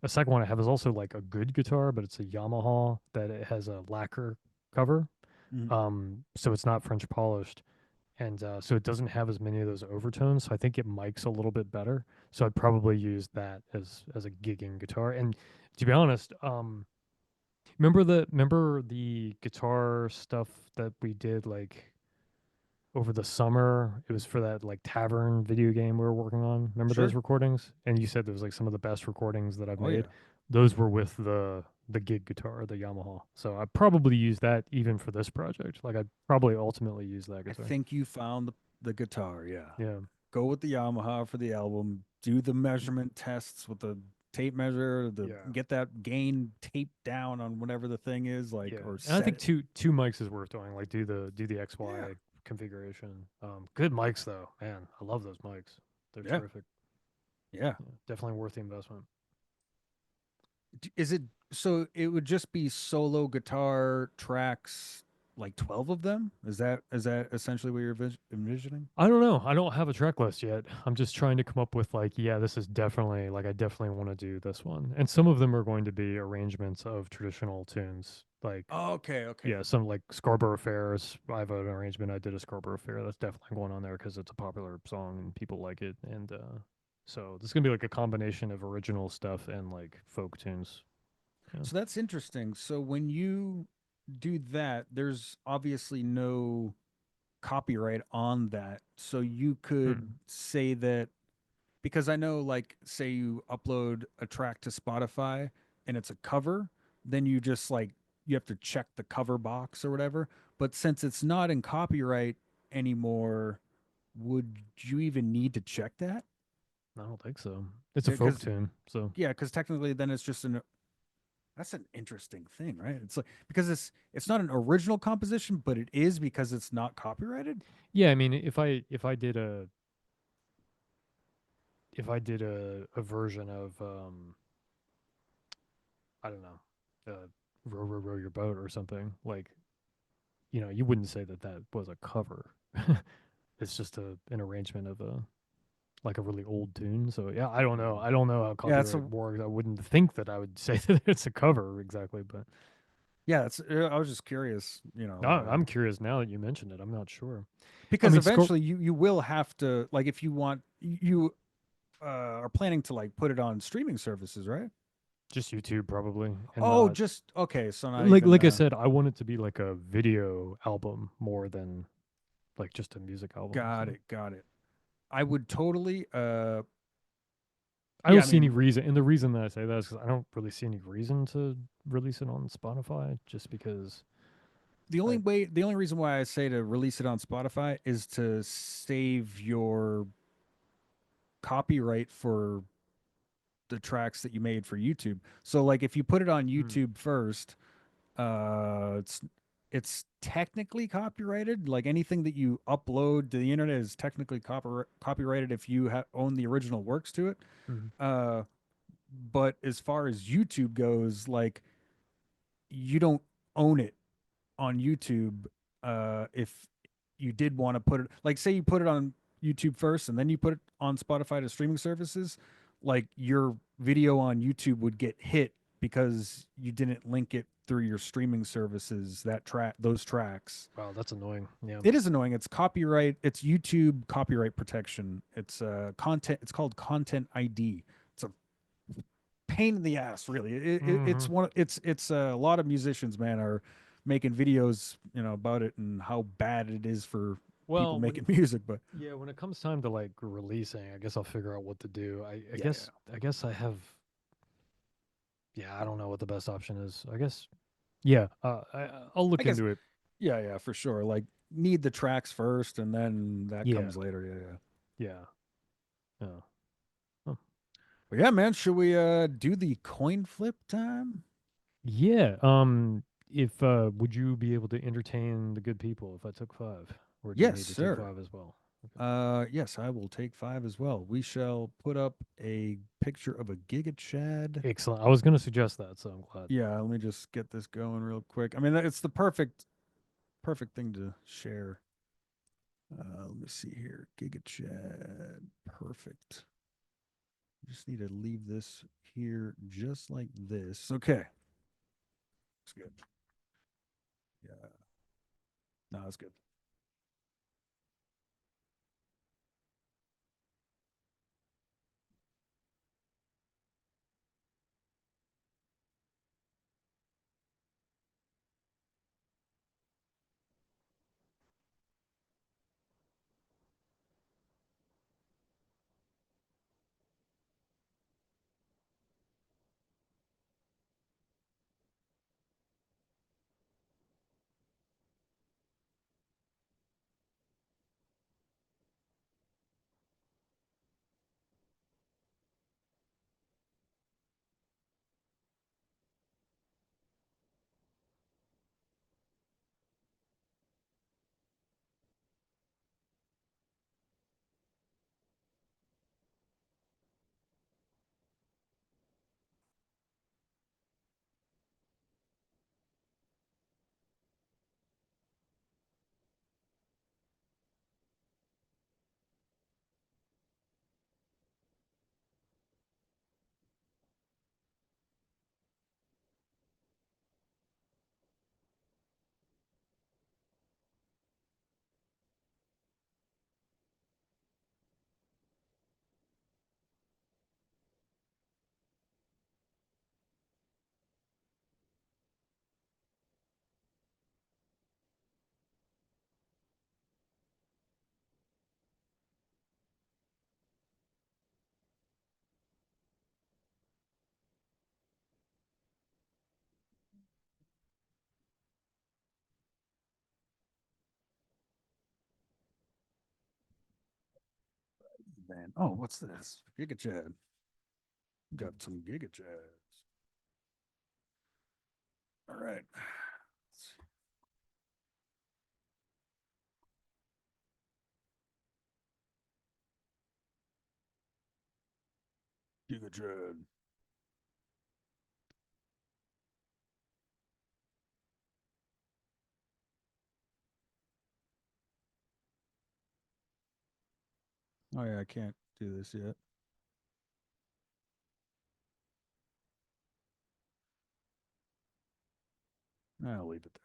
second one I have is also like a good guitar, but it's a Yamaha that it has a lacquer cover. Mhm. So it's not French polished, and so it doesn't have as many of those overtones. So I think it mics a little bit better. So I'd probably use that as a gigging guitar. And to be honest, remember the guitar stuff that we did like over the summer? It was for that like tavern video game we were working on. Remember those Sure. recordings? And you said there was like some of the best recordings that I've Oh made. yeah. Those were with the gig guitar, the Yamaha. So I probably use that even for this project. Like I'd probably ultimately use that I guitar. think you found the guitar. Yeah. Yeah. Go with the Yamaha for the album. Do the measurement tests with the tape measure. The Yeah. get that gain taped down on whatever the thing is, like, Yeah. or And I set think it. two mics is worth doing. Like do the Yeah. XY configuration. Good mics though. Man, I love those mics. They're Yeah. terrific. Yeah. Yeah, definitely worth the investment. Is it so? It would just be solo guitar tracks, like 12 of them. Is that essentially what you're envisioning? I don't know. I don't have a track list yet. I'm just trying to come up with like, yeah, this is definitely like I definitely want to do this one. And some of them are going to be arrangements of traditional tunes. Like, Okay. Okay. yeah, some like Scarborough Fairs. I have an arrangement. I did a Scarborough Fair. That's definitely going on there because it's a popular song and people like it. And so this is gonna be like a combination of original stuff and like folk tunes. Yeah. So that's interesting. So when you do that, there's obviously no copyright on that. So you could Mm, say that, because I know, like, say you upload a track to Spotify and it's a cover, then you just like you have to check the cover box or whatever. But since it's not in copyright anymore, would you even need to check that? I don't think so. It's a folk Because tune, so yeah, because technically then it's just an that's an interesting thing, right? It's like, because it's not an original composition, but it is because it's not copyrighted. yeah. I mean, if I did a version of I don't know, row your boat or something like you wouldn't say that that was a cover. It's just an arrangement of a like a really old tune. So yeah, I don't know. I don't know how Yeah, it's copyright a works. I wouldn't think that I would say that it's a cover exactly, but yeah. It's I was just curious, no, I'm curious now that you mentioned it. I'm not sure. I because mean, Scorp eventually you will have to, like, if you want, you are planning to like put it on streaming services, right? just YouTube probably, and Oh, not just okay. So not like even like I said, I want it to be like a video album more than like just a music album. got So it, got it. I would totally I yeah. don't I see any mean, reason, and the reason that I say that is because I don't really see any reason to release it on Spotify, just because I the only reason why I say to release it on Spotify is to save your copyright for the tracks that you made for YouTube. So like if you put it on mm, YouTube first, it's technically copyrighted. Like anything that you upload to the internet is technically copyrighted if you own the original works to it. mm, Uh, but as far as YouTube goes, like, you don't own it on YouTube. If you did want to put it, like, say you put it on YouTube first and then you put it on Spotify to streaming services, like your video on YouTube would get hit because you didn't link it through your streaming services, that track, those tracks. Wow, that's annoying. Yeah. It is annoying. It's copyright. It's YouTube copyright protection. It's content. It's called content ID. It's a pain in the ass, really. It's Hmm. one. It's a lot of musicians, man, are making videos, about it and how bad it is for people Well, making music. But yeah, when it comes time to like releasing, I guess I'll figure out what to do. I yeah, yeah. guess I guess I have. Yeah, I don't know what the best option is. I guess. Yeah, I'll I look guess into it. yeah, yeah, for sure. Like need the tracks first, and then that Yeah, comes later. Yeah, yeah. yeah, yeah. Huh. But yeah, man, should we do the coin flip time? Yeah. If would you be able to entertain the good people if I took five, or do you Yes, need to take sir. five as well? Okay. Yes, I will take five as well. We shall put up a picture of a Giga Chad. Excellent. I was going to suggest that, so I'm glad. Yeah, let me just get this going real quick. I mean, it's the perfect thing to share. Let me see here. Giga Chad. Perfect. Just need to leave this here just like this. Okay. Looks good. Yeah. No, that's good. Man. Oh, what's this? Giga Chad. Got some Giga Chads. All right. Giga Chad. Oh yeah, I can't do this yet. I'll leave it there.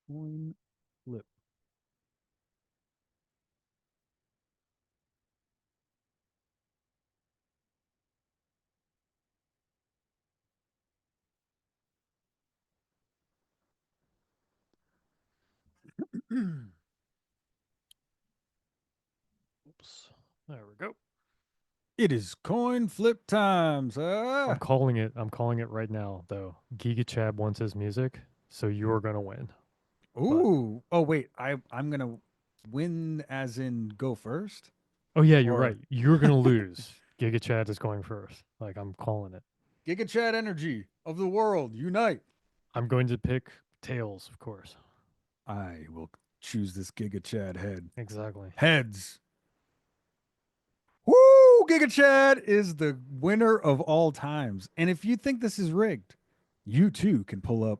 Coin flip. Oops. There we go. It is coin flip times. I'm calling it right now, though. Giga Chad wants his music, so you're gonna win. But Ooh. Oh wait, I'm gonna win as in go first? oh yeah, you're Or right. You're gonna lose. Giga Chad is going first. Like I'm calling it. Giga Chad energy of the world, unite. I'm going to pick tails, of course. I will choose this Giga Chad head. Exactly. Heads. Woo! Giga Chad is the winner of all times. And if you think this is rigged, you too can pull up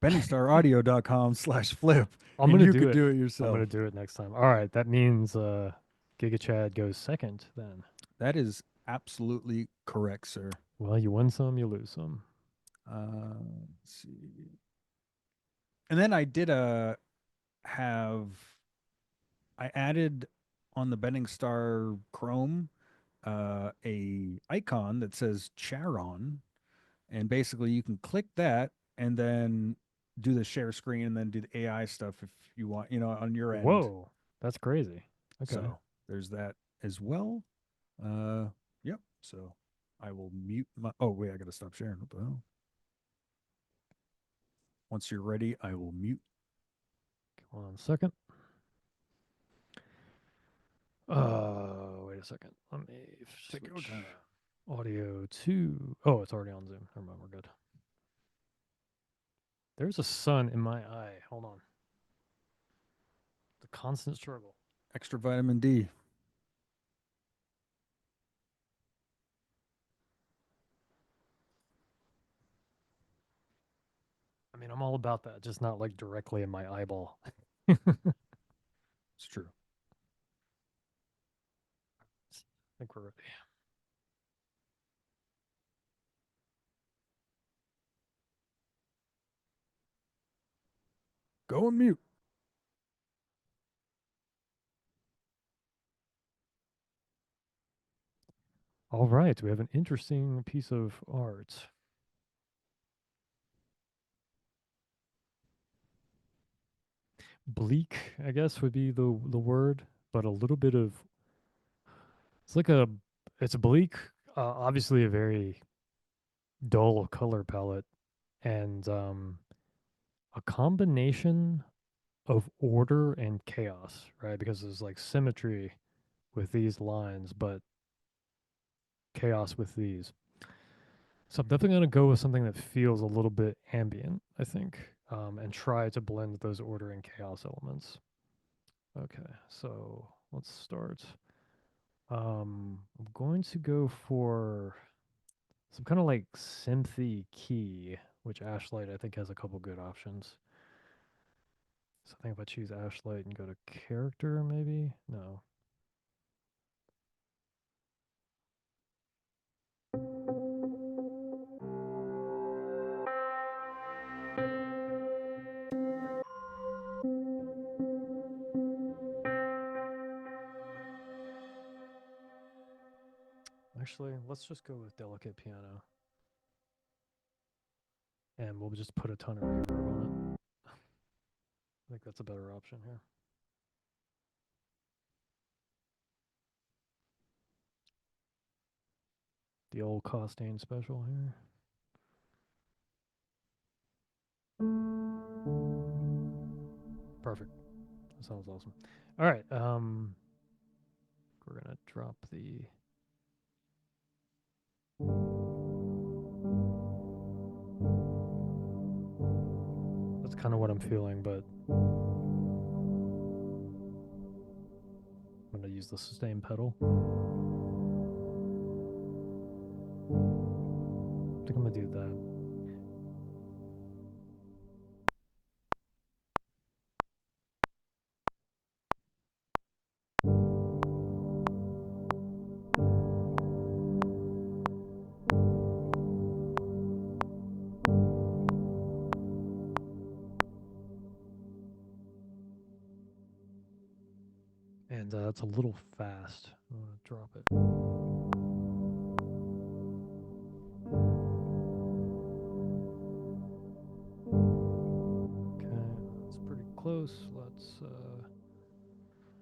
benningstaraudio.com/flip I'm and gonna you do could it. do it I'm gonna yourself. do it next time. All right, that means Giga Chad goes second then. That is absolutely correct, sir. Well, you win some, you lose some. Let's see. And then I did have I added on the Bending Star Chrome a icon that says Charon, and basically you can click that and then do the share screen and then do the AI stuff if you want, on your end. Whoa, that's crazy. Okay. So there's that as well. Uh, yep. So I will mute my. Oh wait, I gotta stop sharing. What the hell? Once you're ready, I will mute. Hold on a second. Wait a second. Let me Take your switch time. audio to. Oh, it's already on Zoom. Never mind, we're good. There's a sun in my eye. Hold on. The constant struggle. Extra vitamin D. I mean, I'm all about that, just not like directly in my eyeball. It's true. I think we're ready. Go and mute. All right, we have an interesting piece of art. Bleak, I guess, would be the word, but a little bit of it's like a it's a bleak, obviously a very dull color palette, and a combination of order and chaos, right? Because there's like symmetry with these lines, but chaos with these. So I'm definitely gonna go with something that feels a little bit ambient, I think, and try to blend those order and chaos elements. Okay, so let's start. I'm going to go for some kind of like synthy key, which Ashlight I think has a couple good options. So I think if I choose Ashlight and go to character, maybe? No. Actually, let's just go with delicate piano. And we'll just put a ton of reverb on it. I think that's a better option here. The old Costain special here. Perfect. That sounds awesome. All right. We're gonna drop the. That's kind of what I'm feeling, but I'm gonna use the sustain pedal. I think I'm gonna do that. And it's a little fast. I'm gonna drop it. Okay, that's pretty close. Let's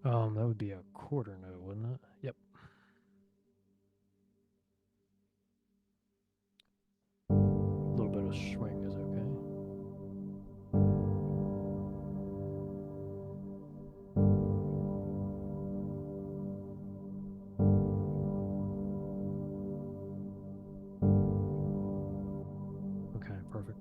that would be a quarter note, wouldn't it? Yep. A little bit of swing is okay. Okay, perfect.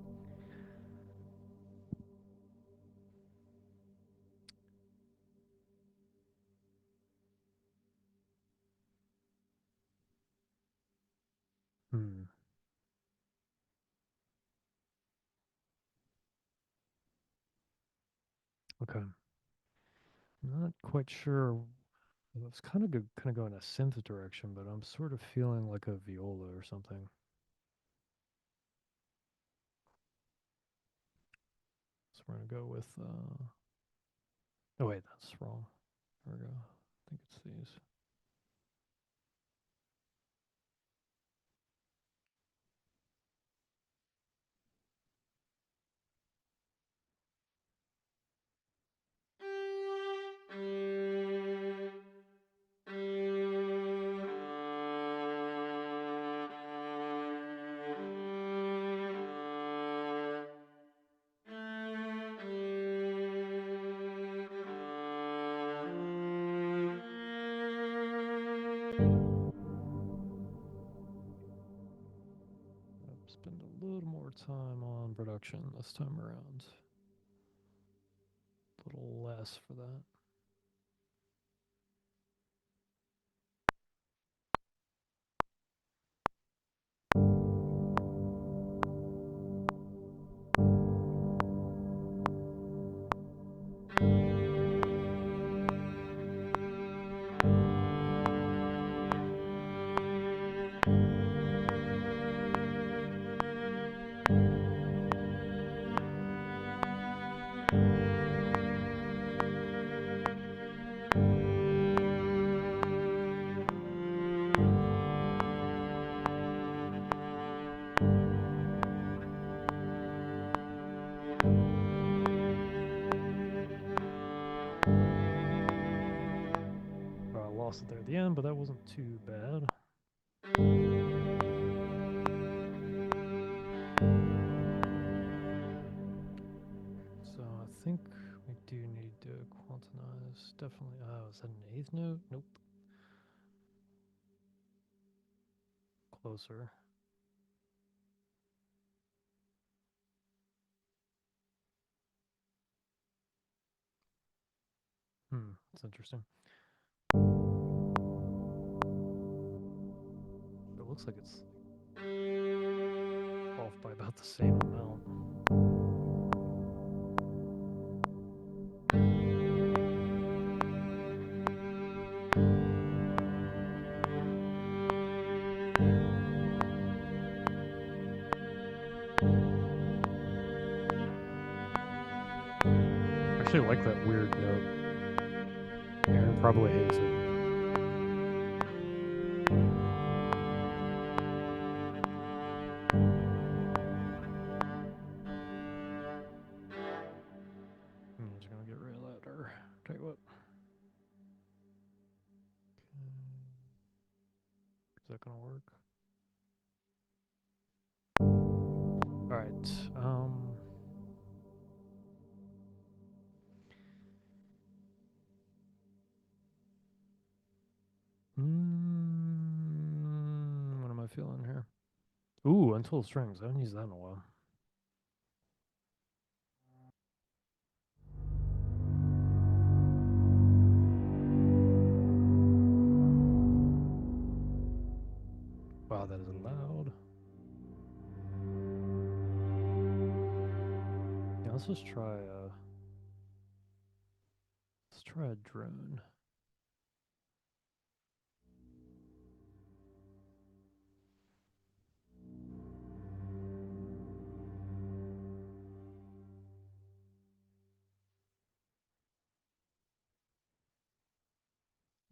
Hmm. Okay. Not quite sure. I was kind of going a synth direction, but I'm sort of feeling like a viola or something. So we're gonna go with. Oh wait, that's wrong. There we go. I think it's these. I'll spend a little more time on production this time around. A little less for that. I lost it there at the end, but that wasn't too bad. So I think we do need to quantize. Definitely. Oh, is that an eighth note? Nope. Closer. That's interesting. It looks like it's off by about the same amount. I actually like that weird note. Aaron probably hates it. I'm just gonna get rid of that. Or tell you what. Is that gonna work? All right. What am I feeling here? Ooh, untold strings. I haven't used that in a while. Wow, that is loud. Yeah, let's just try. Let's try a drone.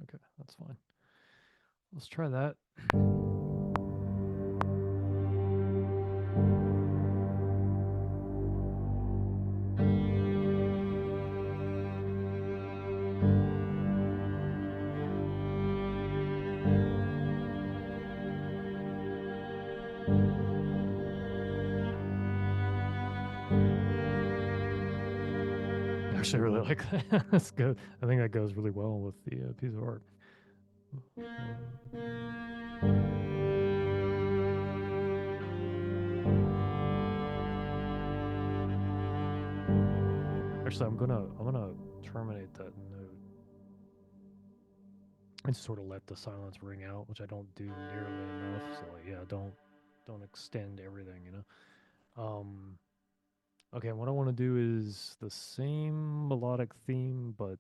Okay, that's fine. Let's try that. I actually really like that. That's good. I think that goes really well with the piece of art. Actually, I'm gonna terminate that note and sort of let the silence ring out, which I don't do nearly enough. So like, yeah, don't don't extend everything, you know. Okay, what I want to do is the same melodic theme, but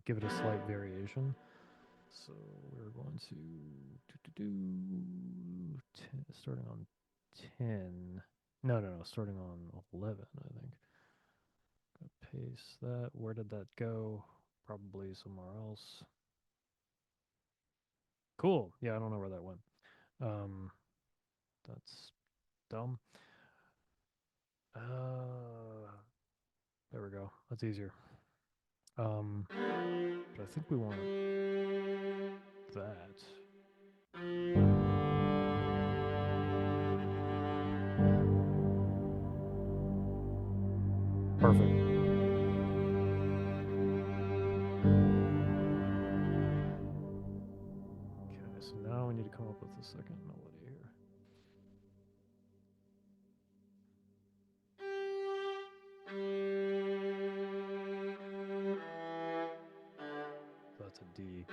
give it a slight variation. So we're going to starting on 10. No, starting on 11, I think. Paste that. Where did that go? Probably somewhere else. Cool. Yeah, I don't know where that went. Um, that's dumb. There we go. That's easier. But I think we want that. Perfect. Okay, so now we need to come up with a second melody here. So that's a D.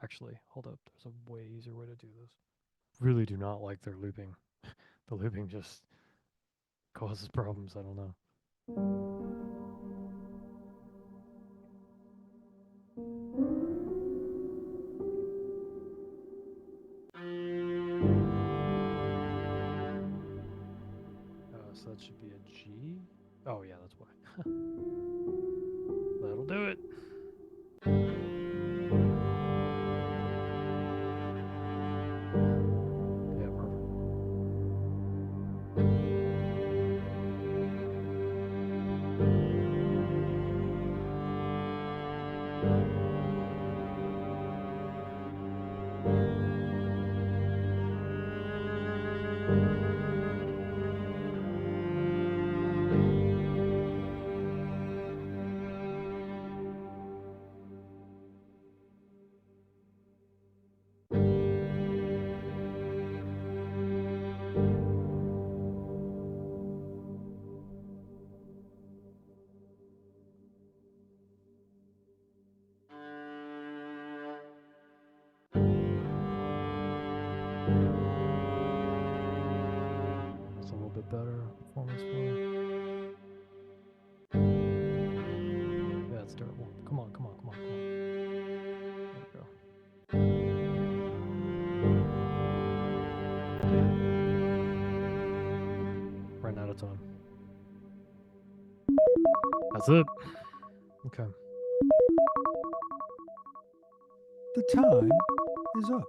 Actually, hold up. There's a way easier way to do this. Really do not like their looping. The looping just causes problems. I don't know. So that should be a G. Oh yeah, that's why. That'll do it. Yeah, perfect. It's a little bit better performance flow. Yeah, it's terrible. Come on, come on, come on, come on. There we go. Ran out of time. That's it. Okay. The time is up.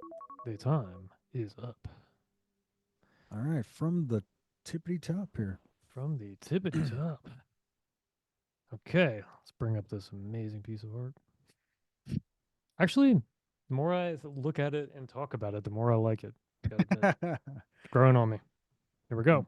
The time is up. All right, from the tippity top here. From the tippity top. Okay, let's bring up this amazing piece of art. Actually, the more I look at it and talk about it, the more I like it. I gotta admit, it's growing on me. Here we go.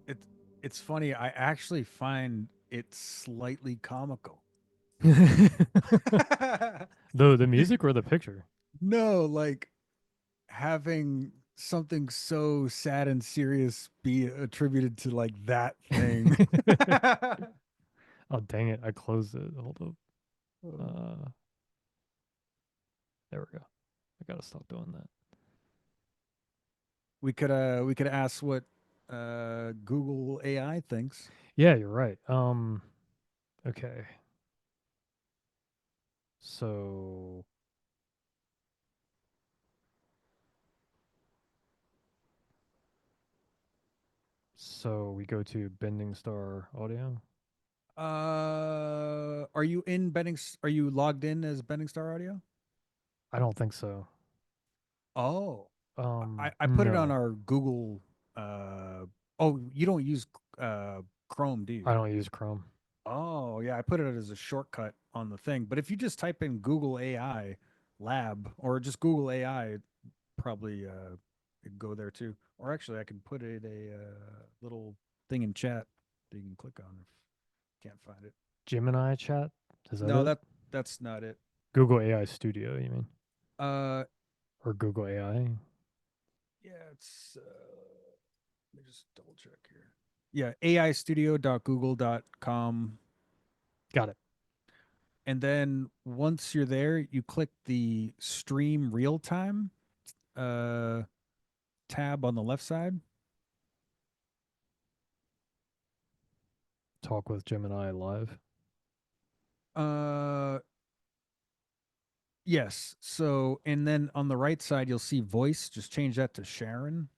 It's it's funny. I actually find it slightly comical. The music or the picture? No, like having something so sad and serious be attributed to like that thing. Oh dang it! I closed it. Hold up. Uh, there we go. I gotta stop doing that. We could ask what Google AI thinks. Yeah, you're right. Okay. So we go to Bending Star Audio. Are you logged in as Bending Star Audio? I don't think so. Oh, I put it on No, our Google. Uh, oh, you don't use uh, Chrome, do you? I don't use Chrome. Oh, yeah, I put it as a shortcut on the thing. But if you just type in Google AI Lab or just Google AI, probably it'd go there too. Or actually, I can put it a little thing in chat that you can click on if you can't find it. Gemini chat? Is that No, it? that's not it. Google AI Studio, you mean? Uh, Or Google AI? yeah, it's. Let me just double check here. Yeah, aistudio.google.com. Got it. And then once you're there, you click the stream real time uh, tab on the left side. Talk with Gemini live. Uh, Yes. So, and then on the right side, you'll see voice. Just change that to Sharon.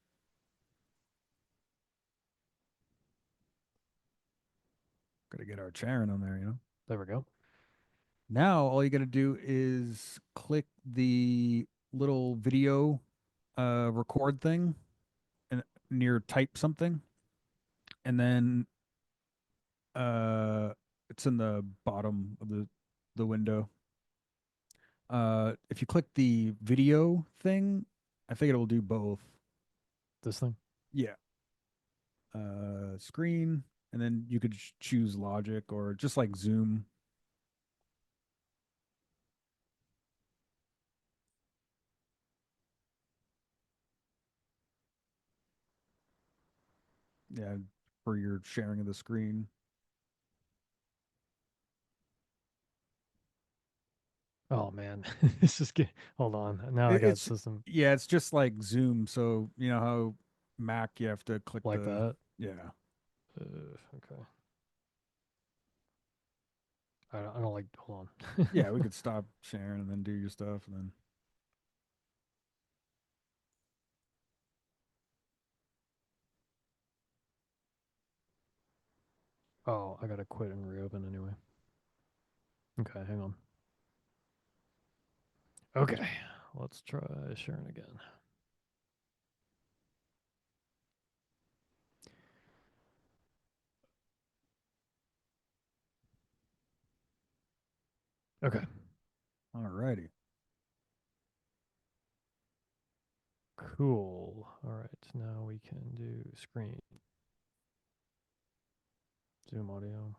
Got to get our Sharon on there, you know. There we go. Now, all you got to do is click the little video record thing and near type something, and then uh, it's in the bottom of the window. If you click the video thing, I think it will do both. This thing. Yeah. Screen, and then you could choose logic or just like Zoom. Yeah, for your sharing of the screen. Oh man, this is good. Hold on. Now I got It's system yeah, it's just like Zoom. So you know how Mac you have to click like the that. yeah. Okay. I don't like. Hold on. Yeah, we could stop sharing and then do your stuff and then Oh, I gotta quit and reopen anyway. Okay, hang on. Okay, let's try sharing again. Okay, alrighty. cool. All right, now we can do screen, Zoom audio.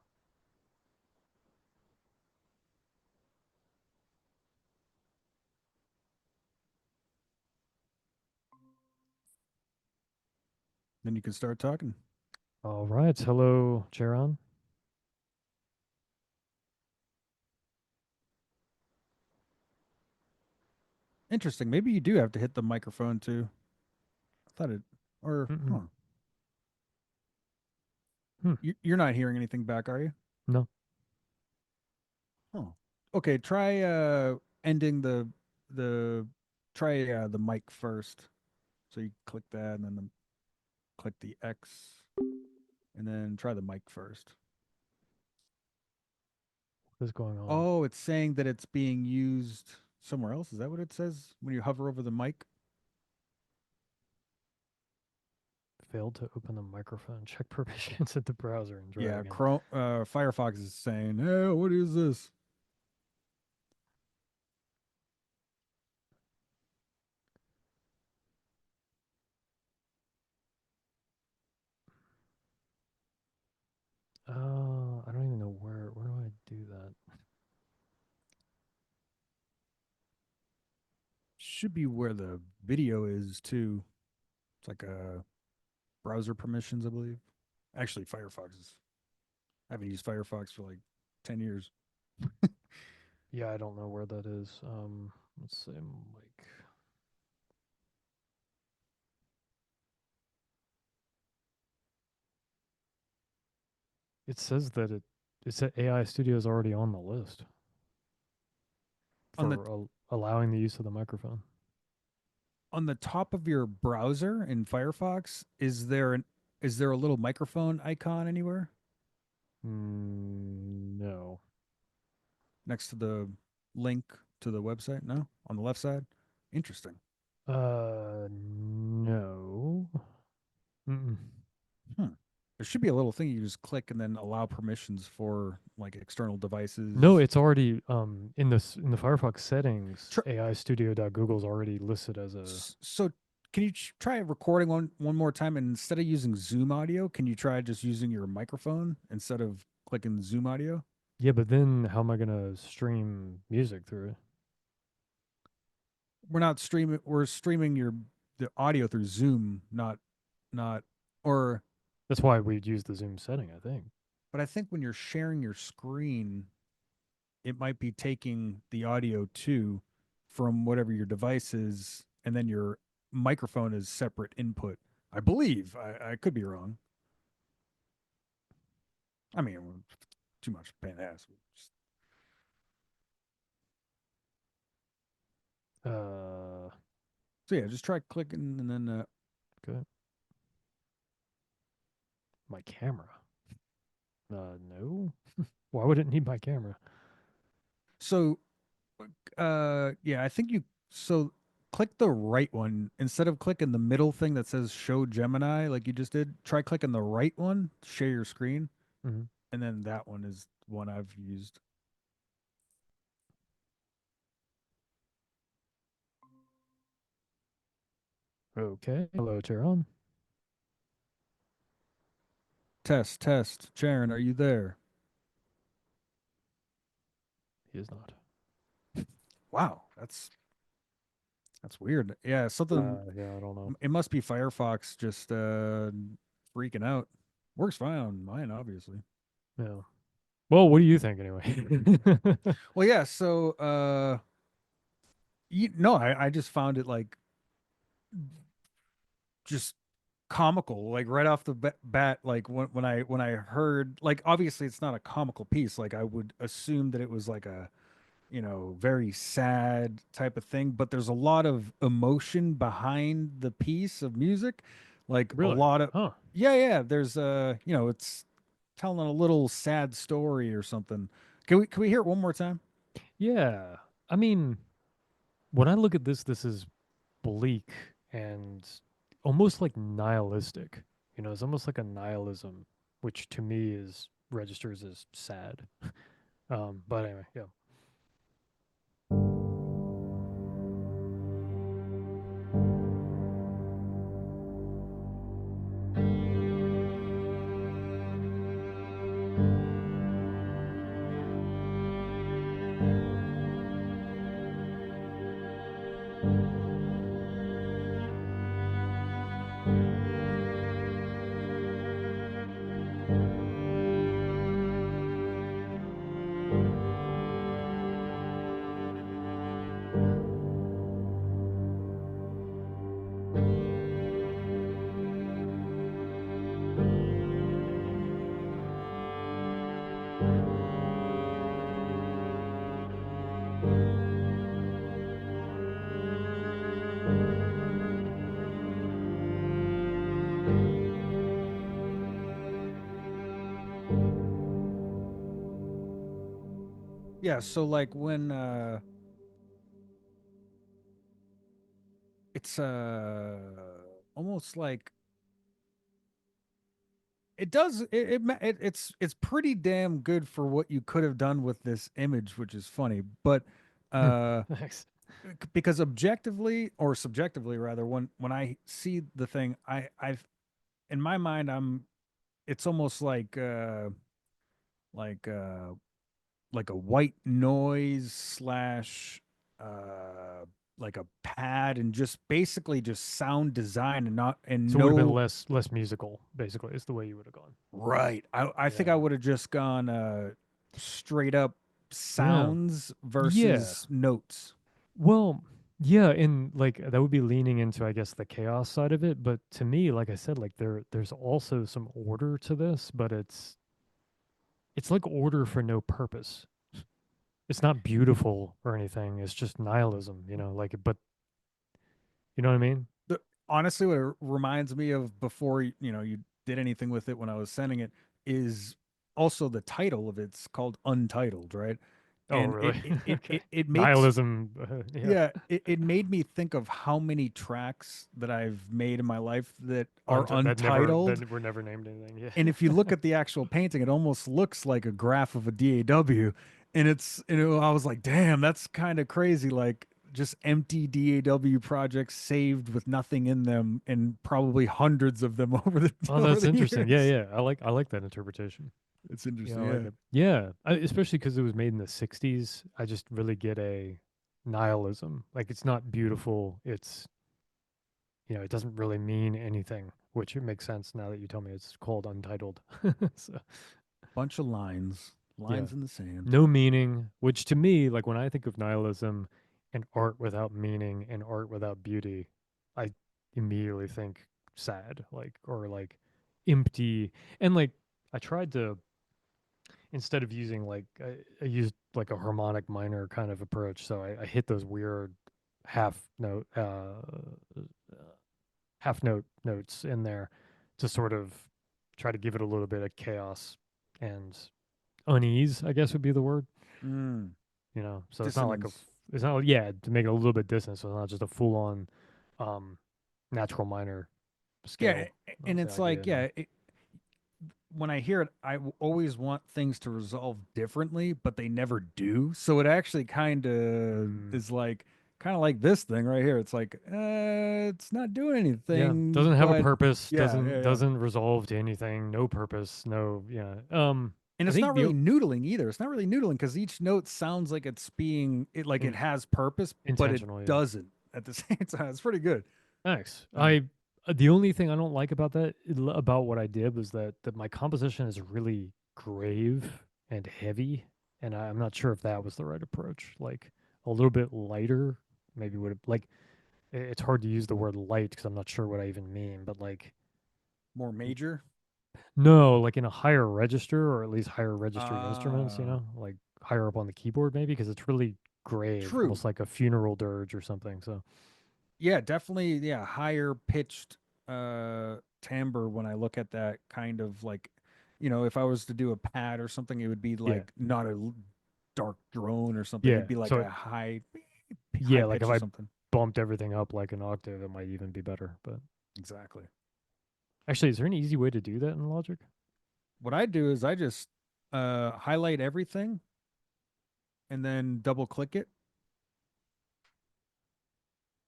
Then you can start talking. All right, hello, Charon. Interesting. Maybe you do have to hit the microphone too. I thought it or Mm-mm. huh. Hmm. You're not hearing anything back, are you? No, Oh. Okay, try ending the try the mic first. So you click that and then click the X and then try the mic first. what is going on? Oh, it's saying that it's being used somewhere else. Is that what it says when you hover over the mic? Failed to open the microphone. Check permissions at the browser and try Yeah, again. Chrome Firefox is saying, "Hey, what is this?" I don't even know where do I do that? Should be where the video is too. It's like a browser permissions, I believe. Actually, Firefox is. I haven't used Firefox for like 10 years. Yeah, I don't know where that is. Let's say like it says that it said AI Studio is already on the list On the for allowing the use of the microphone. on the top of your browser in Firefox, is there a little microphone icon anywhere No. next to the link to the website? No, on the left side. Interesting. No. Mm-mm. Hmm. There should be a little thing you just click and then allow permissions for like external No, devices. it's already in the Firefox settings. Tr- AI Studio.google's already listed as a. so can you try recording one more time and instead of using Zoom audio, can you try just using your microphone instead of clicking Zoom audio? Yeah, but then how am I gonna stream music through it? We're not streaming. We're streaming your the audio through Zoom, not or. That's why we'd use the Zoom setting, I think. But I think when you're sharing your screen, it might be taking the audio too from whatever your device is, and then your microphone is separate input. I believe. I could be wrong. I mean, too much pain in the ass. Uh, So yeah, just try clicking and then okay. My camera. No. Why would it need my camera? so yeah, I think you so click the right one instead of clicking the middle thing that says show Gemini like you just did. Try clicking the right one, share your screen, Hmm. and then that one is one I've used. Okay. Hello, Tehran. Test, test. Sharon, are you there? He is not. Wow, that's weird. Yeah, something Yeah, I don't know. it must be Firefox just freaking out. Works fine on mine, obviously. Yeah. Well, what do you think anyway? Well, yeah, so no, I just found it like just comical like right off the bat like when I heard like obviously it's not a comical piece like I would assume that it was like a very sad type of thing but there's a lot of emotion behind the piece of music like a Really? lot of Huh. yeah there's it's telling a little sad story or something. Can we hear it one more time? Yeah. I mean, when I look at this, this is bleak and almost like nihilistic. It's almost like a nihilism, which to me is registers as sad. But anyway, yeah. Yeah, so like when it's almost like it does it's pretty damn good for what you could have done with this image, which is funny. But uh Thanks. because objectively or subjectively rather, when I see the thing, I've in my mind it's almost like uh like a white noise slash uh like a pad and just basically just sound design and not and So it would have been no. less musical, basically, is the way you would have gone. Right. I think I Yeah. would have just gone straight up Yeah. sounds Yeah. versus notes. Well, yeah, and like that would be leaning into, I guess, the chaos side of it. But to me, like I said, like there's also some order to this, but it's like order for no purpose. It's not beautiful or anything. It's just nihilism, like, but you know what I mean? The, honestly, what it reminds me of before you did anything with it when I was sending it is also the title of it's called Untitled, right? Oh, And really? Okay. it makes Nihilism. Yeah. yeah, it made me think of how many tracks that I've made in my life that are untitled. That were never named anything. And Yeah. if you look at the actual painting, it almost looks like a graph of a DAW. And I was like, damn, that's kind of crazy. Like just empty DAW projects saved with nothing in them, and probably hundreds of them over the Oh, over that's the interesting. Yeah, years. yeah. I like that interpretation. It's Yeah, I interesting, like yeah. it. Yeah, especially because it was made in the '60s. I just really get a nihilism. Like it's not beautiful. It doesn't really mean anything, which it makes sense now that you tell me it's called Untitled. So, Bunch of lines, yeah, lines in the sand. no meaning, which to me, like when I think of nihilism and art without meaning and art without beauty, I immediately think sad, like, or like empty. And like, I tried to, instead of using like, I used like a harmonic minor kind of approach. So I hit those weird half note half note notes in there to sort of try to give it a little bit of chaos and unease, I guess would be the word. Mm, So it's not like dissonance. it's not, yeah, to make it a little bit distant, so it's not just a full on um natural minor Yeah, scale. That and was the it's idea like, in there. yeah, when I hear it, always want things to resolve differently, but they never do. So it actually kind of Mm, is like, kind of like this thing right here. It's like, it's not doing yeah, anything, doesn't have a but purpose, yeah, yeah, yeah. doesn't resolve to anything, no purpose, no, yeah. And I it's think not really noodling either. It's not really noodling because each note sounds like it's being it like it in, has purpose, but it intentional, yeah. doesn't at the same time. It's pretty good. Nice. Yeah. The only thing I don't like about about what I did was that my composition is really grave and heavy, and I'm not sure if that was the right approach. Like a little bit lighter, maybe would have like. It's hard to use the word light because I'm not sure what I even mean, but like More major. no, like in a higher register or at least higher registered instruments, Uh like higher up on the keyboard maybe because it's really grave, true. almost like a funeral dirge or something. So Yeah, definitely, yeah, higher pitched timbre when I look at that kind of like, if I was to do a pad or something, it would be yeah, like not a dark drone or something. yeah. It'd be like So a high yeah, like if pitch or I something. bumped everything up like an octave, it might even be better. But Exactly. actually, is there an easy way to do that in Logic? What I do is I just highlight everything and then double click it.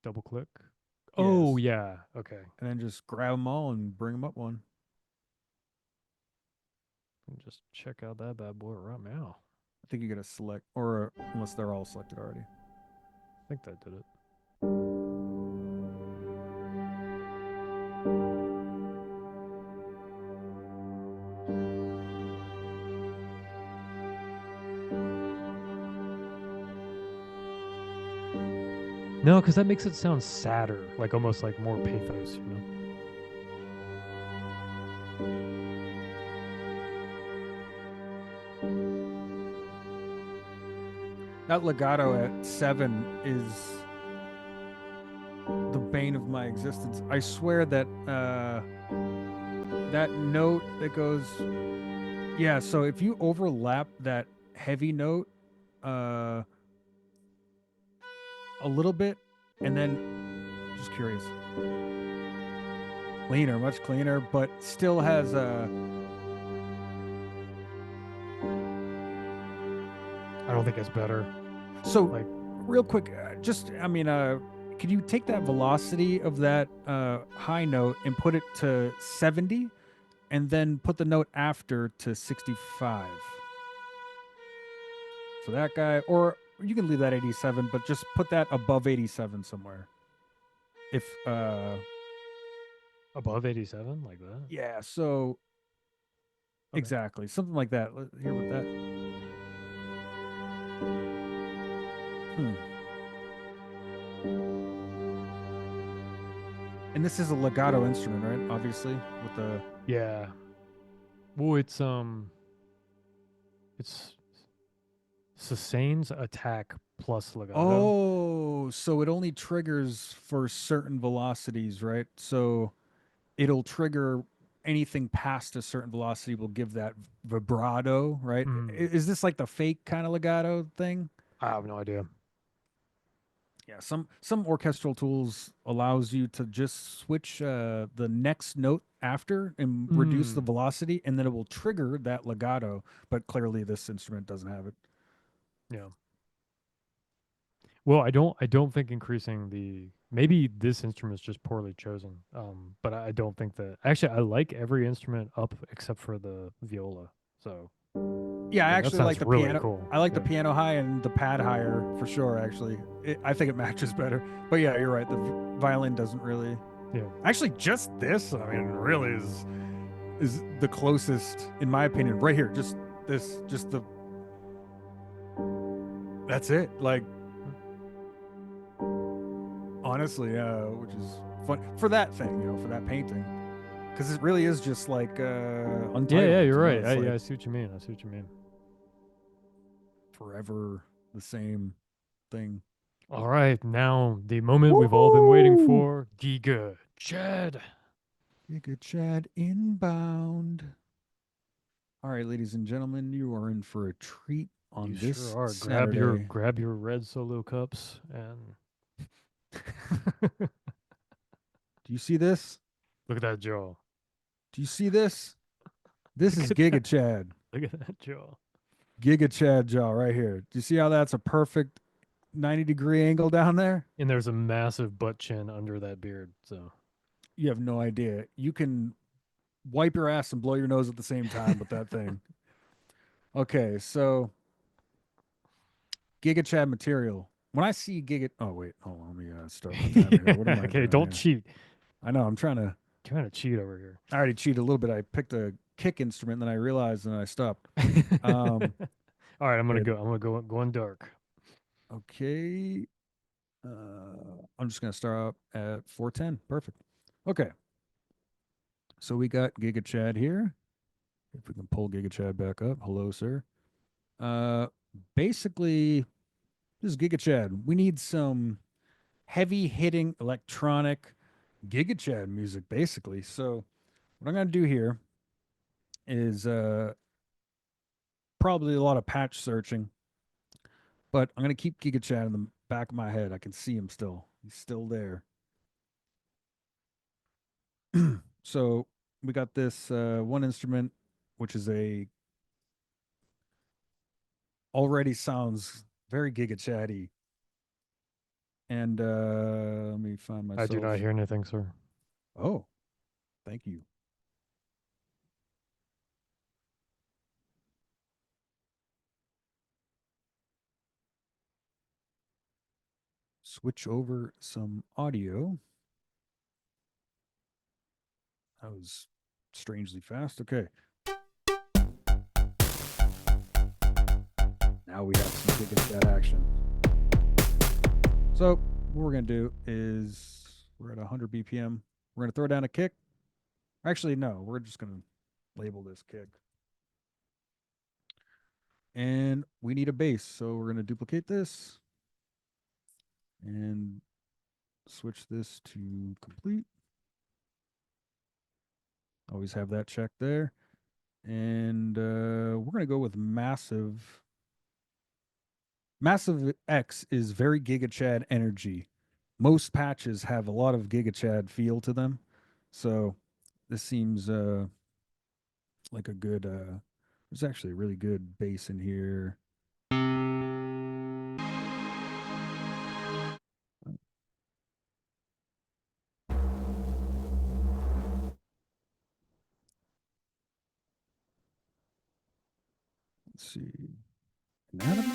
Double click. Oh Yes. yeah, okay. And then just grab them all and bring them up one. Just check out that bad boy right now. I think you got to select, or unless they're all selected already. I think that did it. No, because that makes it sound sadder, like almost like more pathos. That legato at 7 is the bane of my existence. I swear that that note that goes, yeah. So if you overlap that heavy note uh, a little bit, and then just curious, cleaner, much cleaner, but still has a. I don't think it's better. So Like, real quick, just I mean, could you take that velocity of that high note and put it to 70, and then put the note after to 65? So that guy, or you can leave that 87, but just put that above 87 somewhere. If above 87, like that. yeah, so Okay. exactly something like that. Here with that. Hmm. And this is a legato instrument, right? Obviously, with the Yeah. Well, it's sustains attack plus legato. oh, so it only triggers for certain velocities, right? So it'll trigger anything past a certain velocity will give that vibrato, right? Mm, Is this like the fake kind of legato thing? I have no idea. Yeah, some orchestral tools allows you to just switch the next note after and reduce the Mm, velocity, and then it will trigger that legato. But clearly, this instrument doesn't have it. yeah. Well, I don't think increasing the maybe this instrument is just poorly chosen. But I don't think that actually I like every instrument up except for the viola. So Yeah, I like that actually like sounds the really piano. cool. I like the Yeah. piano high and the pad higher for sure. Actually, I think it matches better. But yeah, you're right. The violin doesn't really. Yeah. Actually, just this. I mean, really is the closest, in my opinion, right here. Just this. Just the. That's it. Like honestly, which is fun for that thing, for that painting, because it really is just like Yeah, yeah, Untitled. you're right. It's Yeah, like I see what you mean. I see what you mean. forever the same thing. All right, now the moment we've all been waiting Woo! for. Giga Chad. Giga Chad inbound. All right, ladies and gentlemen, you are in for a treat You on sure this are. Saturday. Grab your red solo cups and Do you see this? look at that jaw. Do you see this? This Look is at that. Giga Chad. Look at that jaw. Giga Chad jaw right here. Do you see how that's a perfect 90-degree angle down there? And there's a massive butt chin under that beard. So You have no idea. You can wipe your ass and blow your nose at the same time with that thing. Okay, so Giga Chad material. When I see Giga, oh wait, hold on, let me start my timer here. What am I okay, doing don't here? cheat. I know I'm trying to. Trying to cheat over here. I already cheated a little bit. I picked a kick instrument, then I realized, and I stopped. Um, All right, okay, I'm gonna go on dark. okay. I'm just gonna start out at 410. Perfect. Okay, so we got Giga Chad here. If we can pull Giga Chad back up. Hello, sir. Uh, basically, this is Giga Chad. We need some heavy hitting electronic Giga Chad music, basically. So what I'm gonna do here is probably a lot of patch searching, but I'm gonna keep Giga Chad in the back of my head. I can see him still. He's still there. So we got this one instrument, which is a already sounds very Giga Chatty. And let me find I do not myself. hear anything, sir. Oh, thank you. Switch over some audio. That was strangely fast. Okay. Now we have some Giga Chat action. So what we're gonna do is we're at 100 BPM. We're gonna throw down a kick. Actually, no, we're just gonna label this kick. And we need a bass, so we're gonna duplicate this and switch this to complete. Always have that checked there. And we're gonna go with massive. Massive X is very Giga Chad energy. Most patches have a lot of Giga Chad feel to them, so this seems like a good. There's actually a really good bass in here. Let's see, anatomy.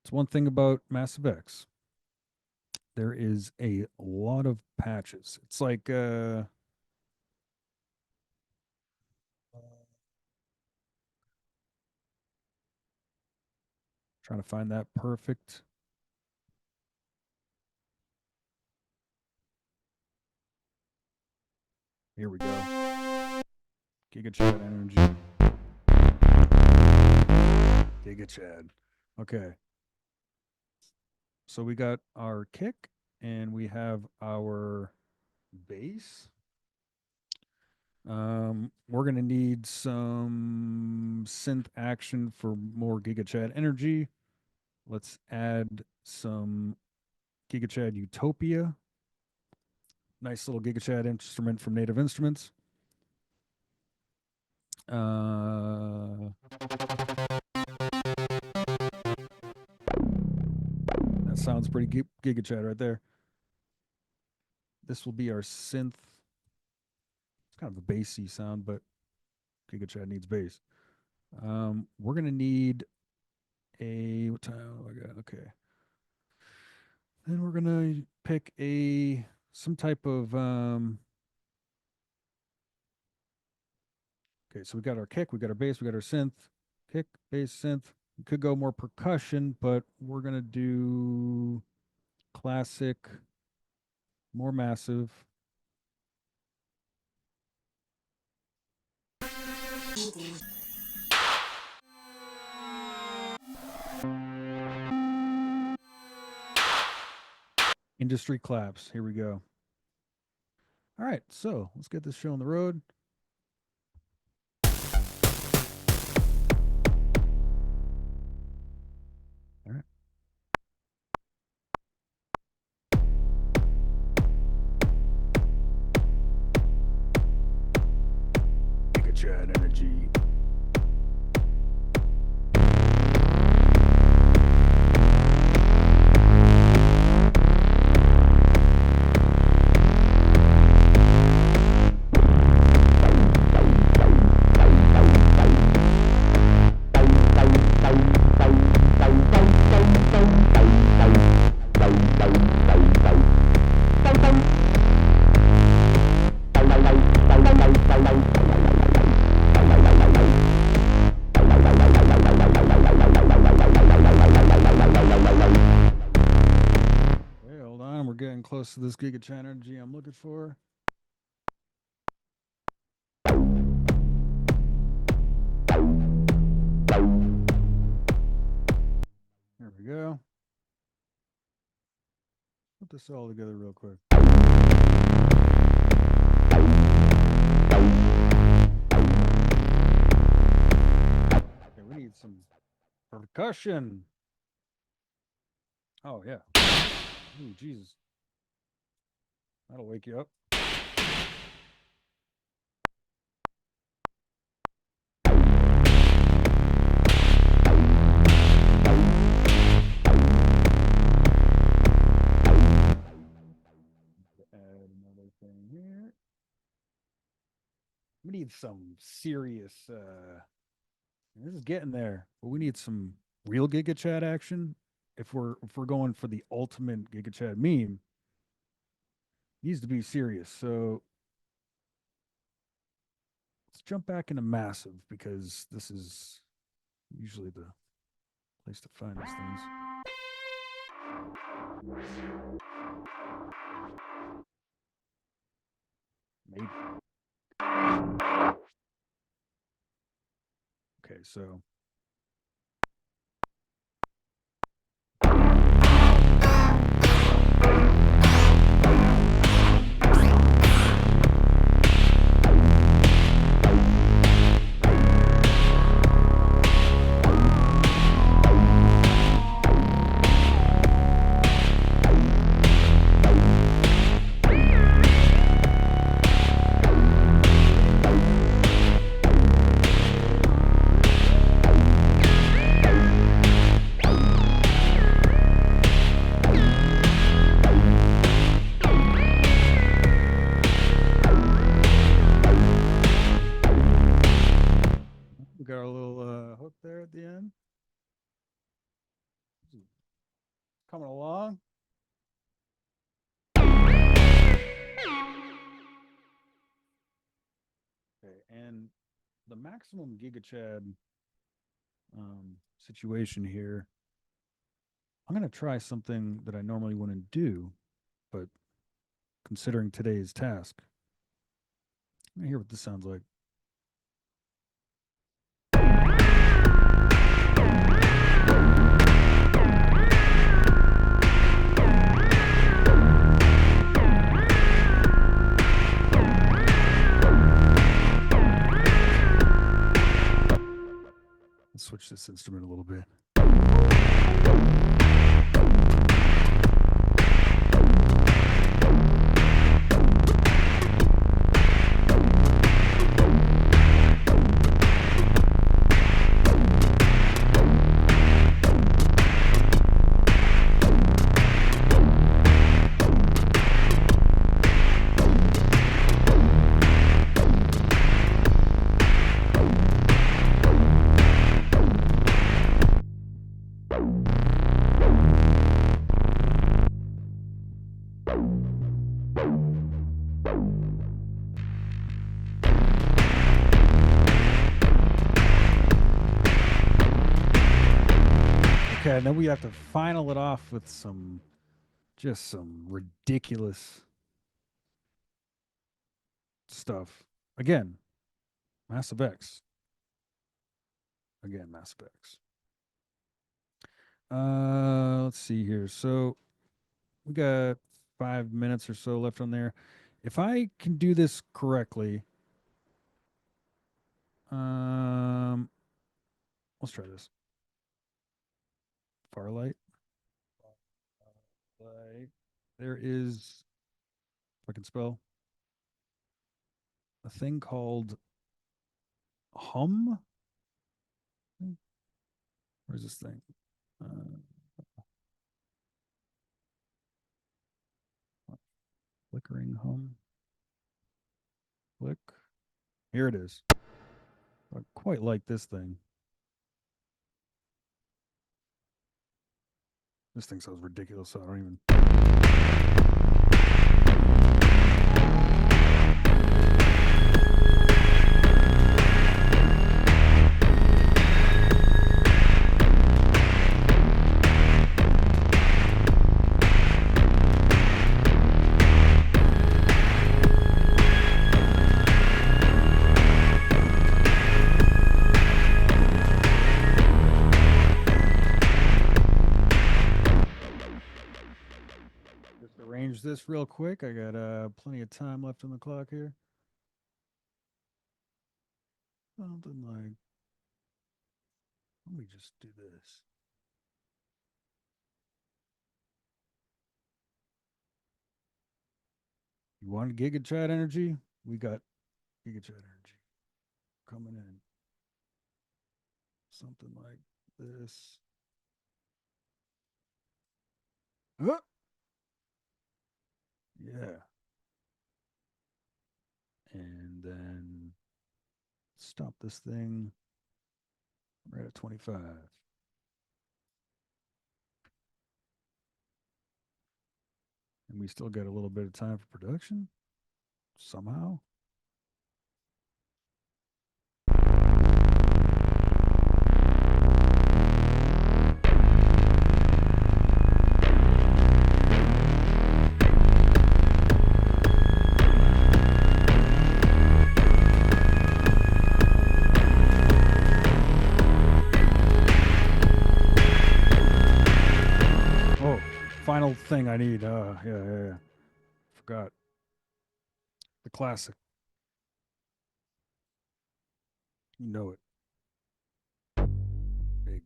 It's one thing about Massive X. There is a lot of patches. It's like trying to find that perfect. Here we go. Giga Chad energy. Giga Chad. Okay. So we got our kick and we have our bass. We're gonna need some synth action for more Giga Chad energy. Let's add some Giga Chad Utopia. Nice little Giga Chad instrument from Native Instruments. That sounds pretty Giga Chad right there. This will be our synth. It's kind of a bassy sound, but Giga Chad needs bass. We're gonna need a what time? I got okay. Then we're gonna pick a some type of okay, so we got our kick, we got our bass, we got our synth, kick, bass, synth. We could go more percussion, but we're gonna do classic, more massive. Industry claps. Here we go. All right, so let's get this show on the road. All right. Giga Chad energy. Okay, hold on. We're getting close to this Giga Chad energy I'm looking for. There we go. Put this all together real quick. Okay, we need some percussion. Oh, yeah. Ooh, Jesus. That'll wake you up. Add another thing here. We need some serious this is getting there, but we need some real Giga Chad action. If we're going for the ultimate Giga Chad meme, it needs to be serious. So let's jump back into massive because this is usually the place to find these things. Maybe. Okay, so we got our little hook there at the end. Coming along. Okay, and the maximum Giga Chad situation here, I'm going to try something that I normally wouldn't do, but considering today's task, let me hear what this sounds like. Let's switch this instrument a little bit. Okay, and then we have to final it off with some ridiculous stuff. Again, Massive X. Again, Massive X. Let's see here. So we got 5 minutes or so left on there. If I can do this correctly, um, let's try this. Farlight. Like, there is, if I can spell, a thing called hum. Where's this thing? Uh, flickering hum. Click. Here it is. I quite like this thing. This thing sounds ridiculous, so I don't even. Just arrange this real quick. I got plenty of time left on the clock here. Something like, let me just do this. You want giga chat energy? We got giga chat energy coming in. Something like this. Huh? Yeah. And then stop this thing right at 25. And we still got a little bit of time for production somehow. Oh, final thing I need. Yeah. Forgot the classic. You know it. Big,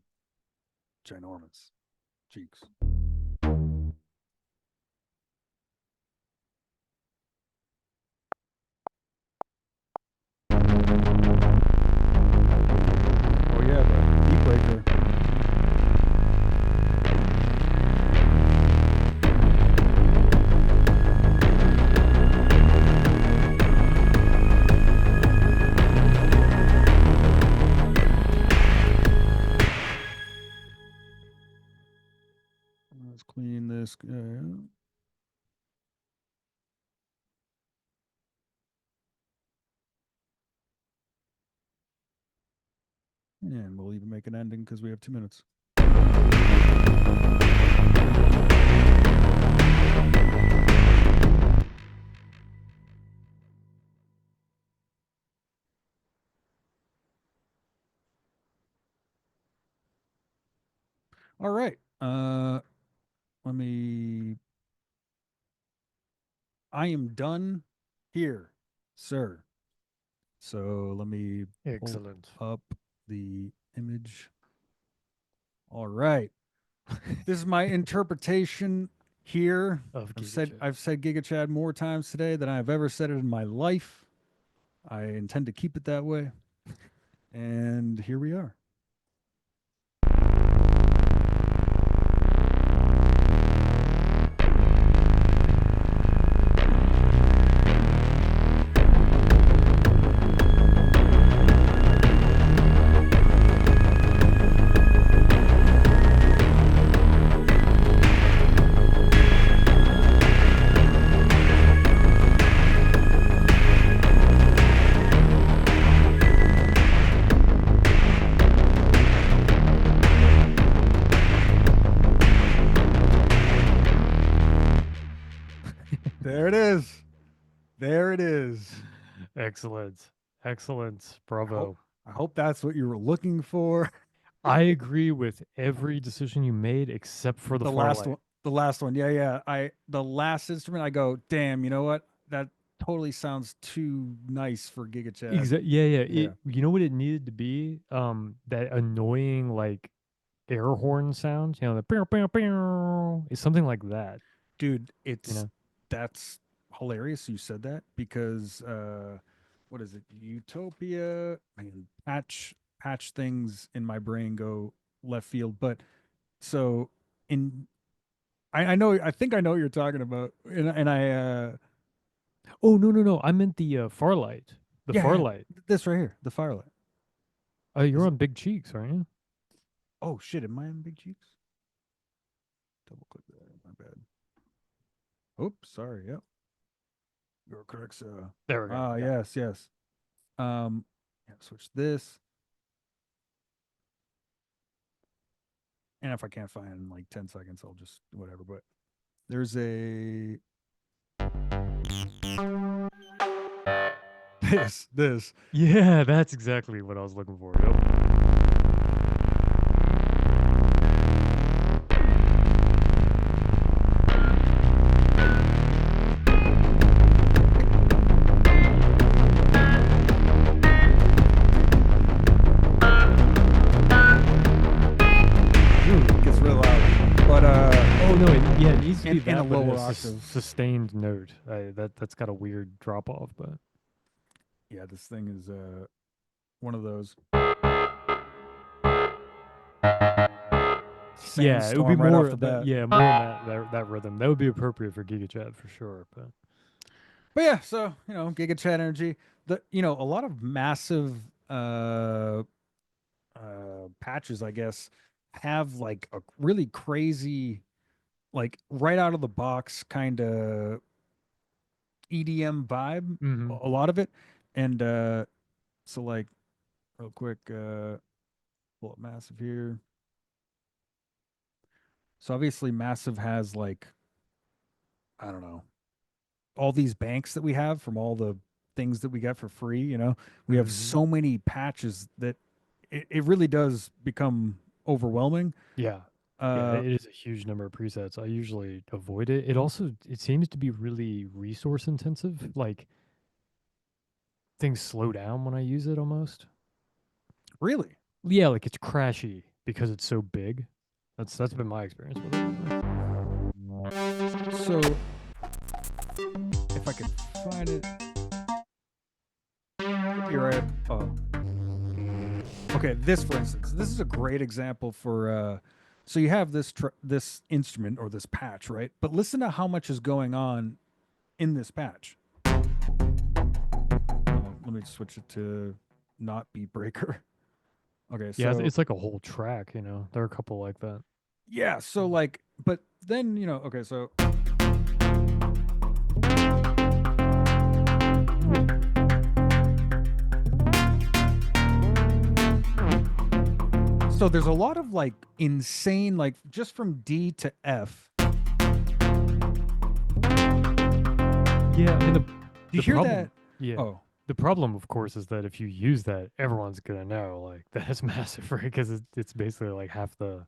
ginormous cheeks. Oh yeah, the heat breaker. Let's clean this. And we'll even make an ending because we have 2 minutes. All right. Let me. I am done here, sir. So let me pull Excellent. up the image. All right. This is my interpretation here. Of I've Giga said Chat. I've said Giga Chad more times today than I've ever said it in my life. I intend to keep it that way. And here we are. There it is. There it is. Excellent. Excellent. I hope, Bravo. I hope that's what you were looking for. I agree with every decision you made except for the The far last light. one. The last one. Yeah, yeah. The last instrument I go, "Damn, you know what? That totally sounds too nice for Giga Chad." Yeah, yeah. Yeah. You know what it needed to be? That annoying like air horn sound. You know, the pew, pew, pew. It's something like that. Dude, You it's know. that's hilarious you said that because what is it? Utopia. Man, patch things in my brain go left field, but so in I know I think I know what you're talking about. And I Oh no, no, no! I meant the Farlight. The yeah, yeah, Farlight. this right here, the Firelight. You're Is it on Big Cheeks, aren't you? oh shit, am I in Big Cheeks? Double click that. My bad. Oops, sorry. Yep. You're correct, sir. There we go. Ah, Got it. yes, yes. Yeah, switch this. And if I can't find it in like 10 seconds, I'll just whatever. But there's a this. Yeah, that's exactly what I was looking for. Yep. Ooh, it gets real loud. But Oh no, yeah, it needs to be in a that, but in a lower octave. sustained note. That's got a weird drop off, but Yeah, this thing is one of those yeah, it would be sandstorm right off more the that. bat. Yeah, more in that rhythm. That would be appropriate for Giga Chat for sure. But But yeah, so Giga Chat energy. A lot of massive patches, I guess, have like a really crazy, like right out of the box kind of EDM vibe. hmm A lot of it, and so like real quick, pull up Massive here. So obviously, Massive has like I don't know all these banks that we have from all the things that we get for free. We have hmm so many patches that it really does become overwhelming. yeah, yeah, Uh, it is a huge number of presets. I usually avoid it. It seems to be really resource intensive. Like things slow down when I use it almost. really. Yeah, like it's crashy because it's so big. That's been my experience with it anyway. So if I could find it, you're right. Oh, okay. This, for instance, this is a great example for. So you have this instrument or this patch, right? But listen to how much is going on in this patch. Let me switch it to not beat breaker. Okay, Yeah, so it's like a whole track, you know. There are a couple like that. yeah, so like, but then okay, so there's a lot of like insane, like just from D to F. Yeah, I mean Do you the hear that? problem, yeah, Oh, the problem, of course, is that if you use that, everyone's gonna know like that is massive, right? Because it's basically like half the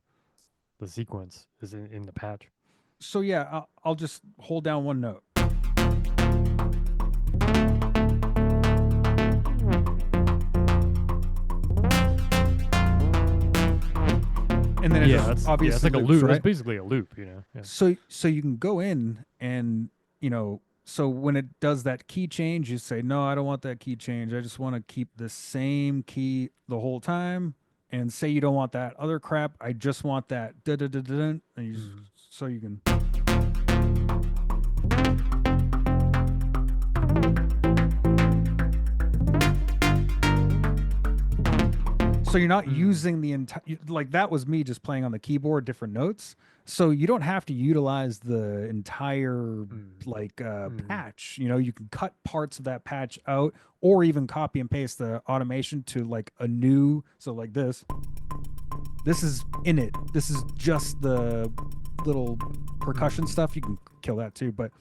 sequence is in the patch. so yeah, I'll just hold down one note, and then it Yeah, just it's obviously like a loops, loop. That's right? basically a loop, you know. Yeah. So you can go in and so when it does that key change, you say, no, I don't want that key change. I just want to keep the same key the whole time. And say you don't want that other crap. I just want that. Da, da, da, da, da, and Mhm. so you can. So you're not Mm. using the entire, like that was me just playing on the keyboard, different notes. So you don't have to utilize the entire Mm. like Mm. patch. You can cut parts of that patch out or even copy and paste the automation to like a new, so like this. This is in it. This is just the little percussion Mm. stuff. You can kill that too, but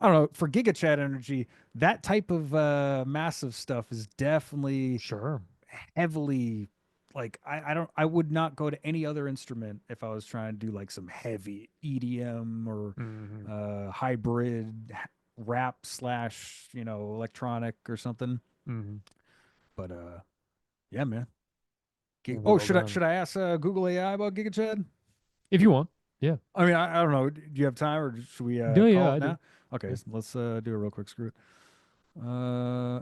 I don't know, for Giga Chat energy, that type of massive stuff is definitely Sure. heavily. like I don't I would not go to any other instrument if I was trying to do like some heavy EDM or Hmm. hybrid rap slash electronic or something. Hmm. But yeah, man. Oh, Well should I done. should I ask Google AI about Giga Chad? If you want. Yeah. I mean, I don't know. Do you have time, or should we Yeah, call yeah, it I do. now? Okay, Yeah. so let's do a real quick screw it. Uh,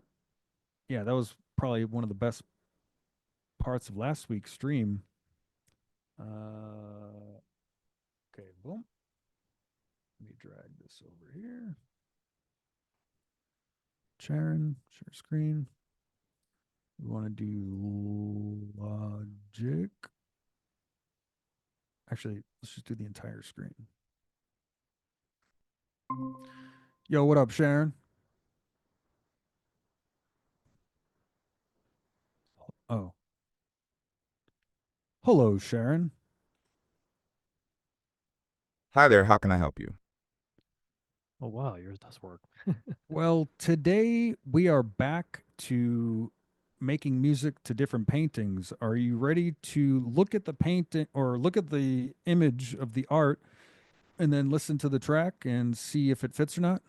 yeah, that was probably one of the best parts of last week's stream. Okay, boom. Let me drag this over here. Sharon, share screen. We want to do logic. Actually, let's just do the entire screen. Yo, what up, Sharon? Oh, hello, Sharon. Hi there, how can I help you? Oh wow, yours does work. Well, today we are back to making music to different paintings. Are you ready to look at the painting or look at the image of the art and then listen to the track and see if it fits or not?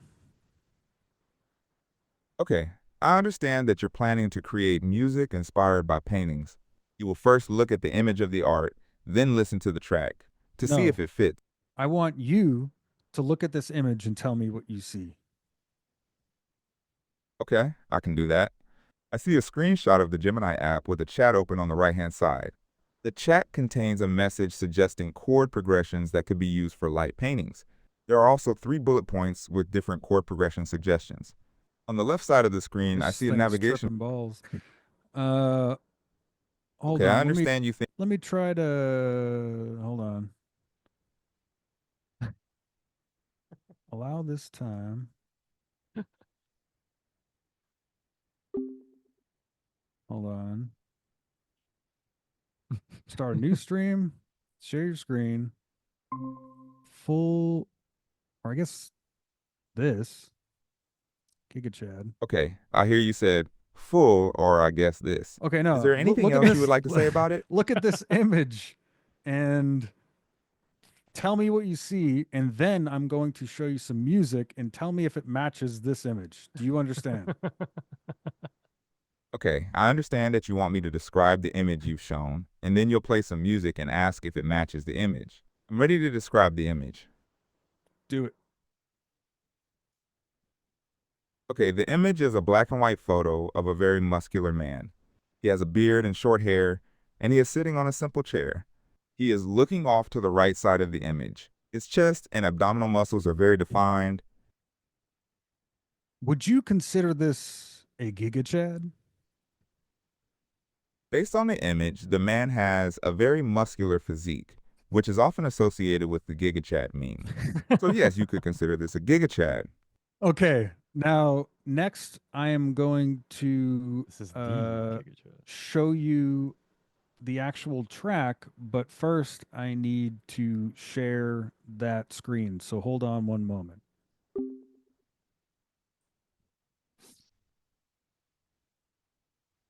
Okay, I understand that you're planning to create music inspired by paintings. You will first look at the image of the art, then listen to the track to see if No, it fits. I want you to look at this image and tell me what you see. Okay, I can do that. I see a screenshot of the Gemini app with a chat open on the right-hand side. The chat contains a message suggesting chord progressions that could be used for light paintings. There are also 3 bullet points with different chord progression suggestions. On the left side of the screen, I This see a thing's navigation. tripping balls. Uh, hold Okay, I on. understand you think. Let me try to hold on. Allow this time. Hold on. Start a new stream. Share your screen. Full, or I guess this Giga Chad. Okay, I hear you said full, or I guess this. Okay, Is no. there anything Look at else you would this. like to say about it? Look at this image, and tell me what you see, and then I'm going to show you some music and tell me if it matches this image. Do you understand? Okay, I understand that you want me to describe the image you've shown, and then you'll play some music and ask if it matches the image. I'm ready to describe the image. Do it. Okay, the image is a black and white photo of a very muscular man. He has a beard and short hair, and he is sitting on a simple chair. He is looking off to the right side of the image. His chest and abdominal muscles are very defined. Would you consider this a Giga Chad? Based on the image, the man has a very muscular physique, which is often associated with the Giga Chad meme. So yes, you could consider this a Giga Chad. Okay. Now, next, I am going to This is the Giga Chat. show you the actual track, but first I need to share that screen. So hold on one moment.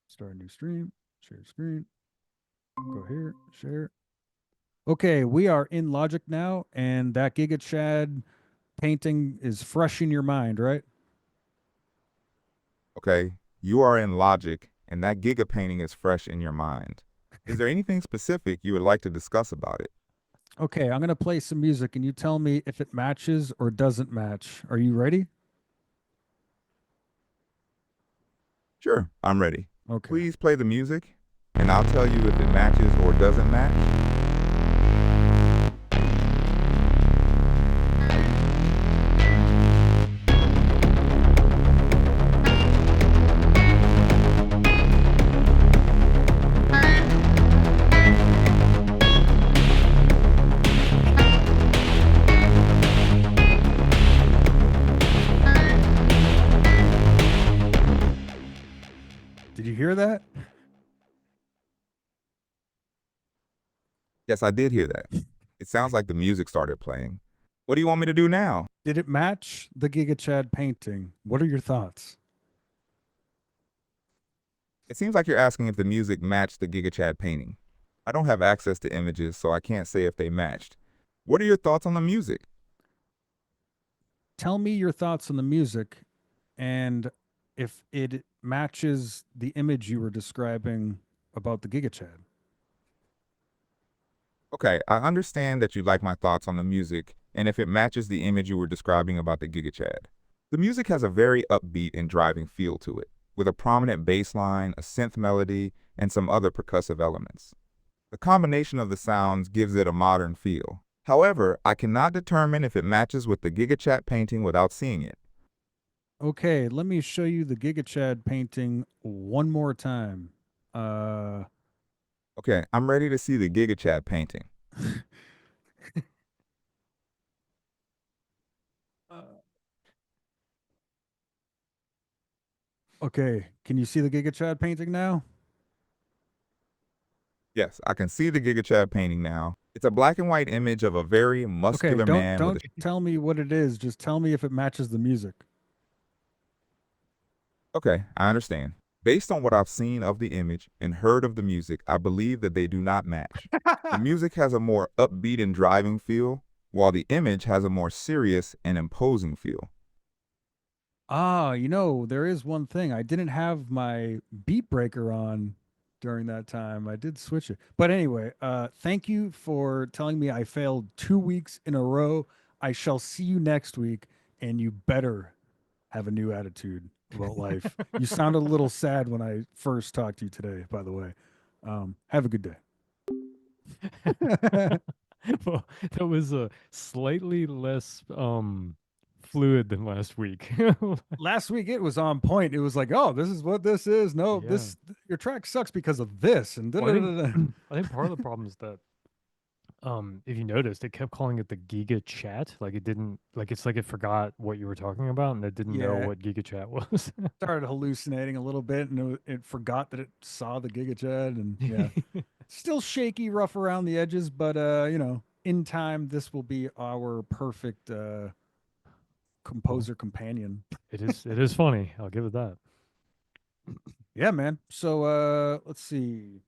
Start a new stream, share screen, go here, share. Okay, we are in Logic now, and that Giga Chad painting is fresh in your mind, right? Okay, you are in Logic, and that Giga painting is fresh in your mind. Is there anything specific you would like to discuss about it? Okay, I'm going to play some music, and you tell me if it matches or doesn't match. Are you ready? Sure, I'm ready. Okay. Please play the music, and I'll tell you if it matches or doesn't match. Did you hear that? Yes, I did hear that. It sounds like the music started playing. What do you want me to do now? Did it match the Giga Chad painting? What are your thoughts? It seems like you're asking if the music matched the GigaChad painting. I don't have access to images, so I can't say if they matched. What are your thoughts on the music? Tell me your thoughts on the music and if it matches the image you were describing about the Giga Chad. Okay, I understand that you like my thoughts on the music and if it matches the image you were describing about the GigaChad. The music has a very upbeat and driving feel to it, with a prominent bass line, a synth melody, and some other percussive elements. The combination of the sounds gives it a modern feel. However, I cannot determine if it matches with the GigaChat painting without seeing it. Okay, let me show you the Giga Chad painting one more time. Uh, Okay, I'm ready to see the GigaChat painting. uh, okay, can you see the Giga Chad painting now? Yes, I can see the GigaChat painting now. It's a black and white image of a very Okay, muscular don't man with don't a... tell me what it is. Just tell me if it matches the music. Okay, I understand. Based on what I've seen of the image and heard of the music, I believe that they do not match. The music has a more upbeat and driving feel, while the image has a more serious and imposing feel. Ah, there is one thing. I didn't have my beat breaker on during that time. I did switch it. But anyway, thank you for telling me I failed 2 weeks in a row. I shall see you next week, and you better have a new attitude about life. You sounded a little sad when I first talked to you today, by the way. Have a good day. Well, that was a slightly less fluid than last week. Last week it was on point. It was like, oh, this is what this is. No, Yeah. this your track sucks because of this and da Well, da da da. I think part of the problem is that if you noticed, it kept calling it the Giga Chat. Like it didn't like it's like it forgot what you were talking about and it didn't know Yeah, what Giga Chat was. started hallucinating a little bit, and it forgot that it saw the Giga Chad, and yeah, still shaky, rough around the edges, but in time this will be our perfect Well, composer companion. it is funny. I'll give it that. Yeah, man. So let's see.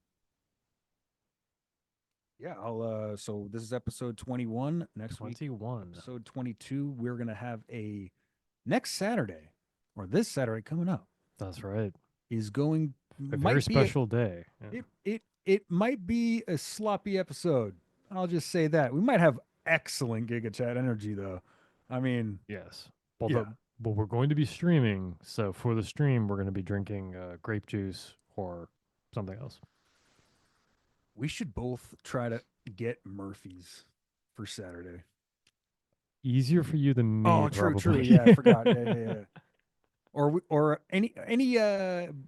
Yeah, I'll so this is episode 21. Next week, 21. episode 22, we're gonna have a next Saturday, or this Saturday coming up, That's right. is going A very might be a special day. Yeah. it might be a sloppy episode. I'll just say that. We might have excellent Giga Chat energy though. I mean, Yes. Well, yeah. we're going to be streaming, so for the stream, we're going to be drinking grape juice or something else. We should both try to get Murphy's for Saturday. Easier for you than me, Oh, true, true. probably. Yeah, I forgot. Yeah, yeah, yeah. Or any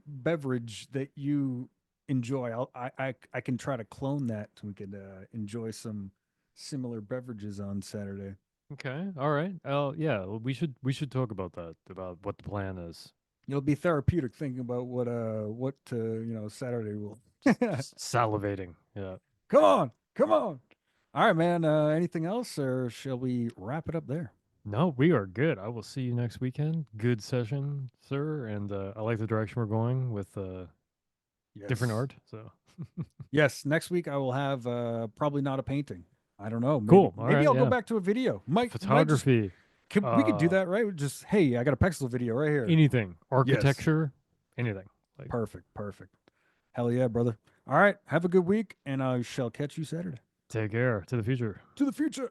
beverage that you enjoy. I can try to clone that so we could enjoy some similar beverages on Saturday. Okay. All right. Oh, yeah. Well, we should talk about that, about what the plan is. It'll be therapeutic thinking about what Saturday will. Just salivating. Yeah. Come on, come on. All right, man. Anything else, or shall we wrap it up there? No, we are good. I will see you next weekend. Good session, sir. And I like the direction we're going with different Yes. art. So Yes, next week I will have probably not a painting. I don't know. Maybe cool. All maybe right. I'll go Yeah. back to a video. Might just Photography. we could do Uh, that, right? Just hey, I got a Pexel video right here. anything. Yes. Architecture. Anything. Like Perfect. Perfect. Hell yeah, brother. All right. Have a good week, and I shall catch you Saturday. take care. To the future. To the future.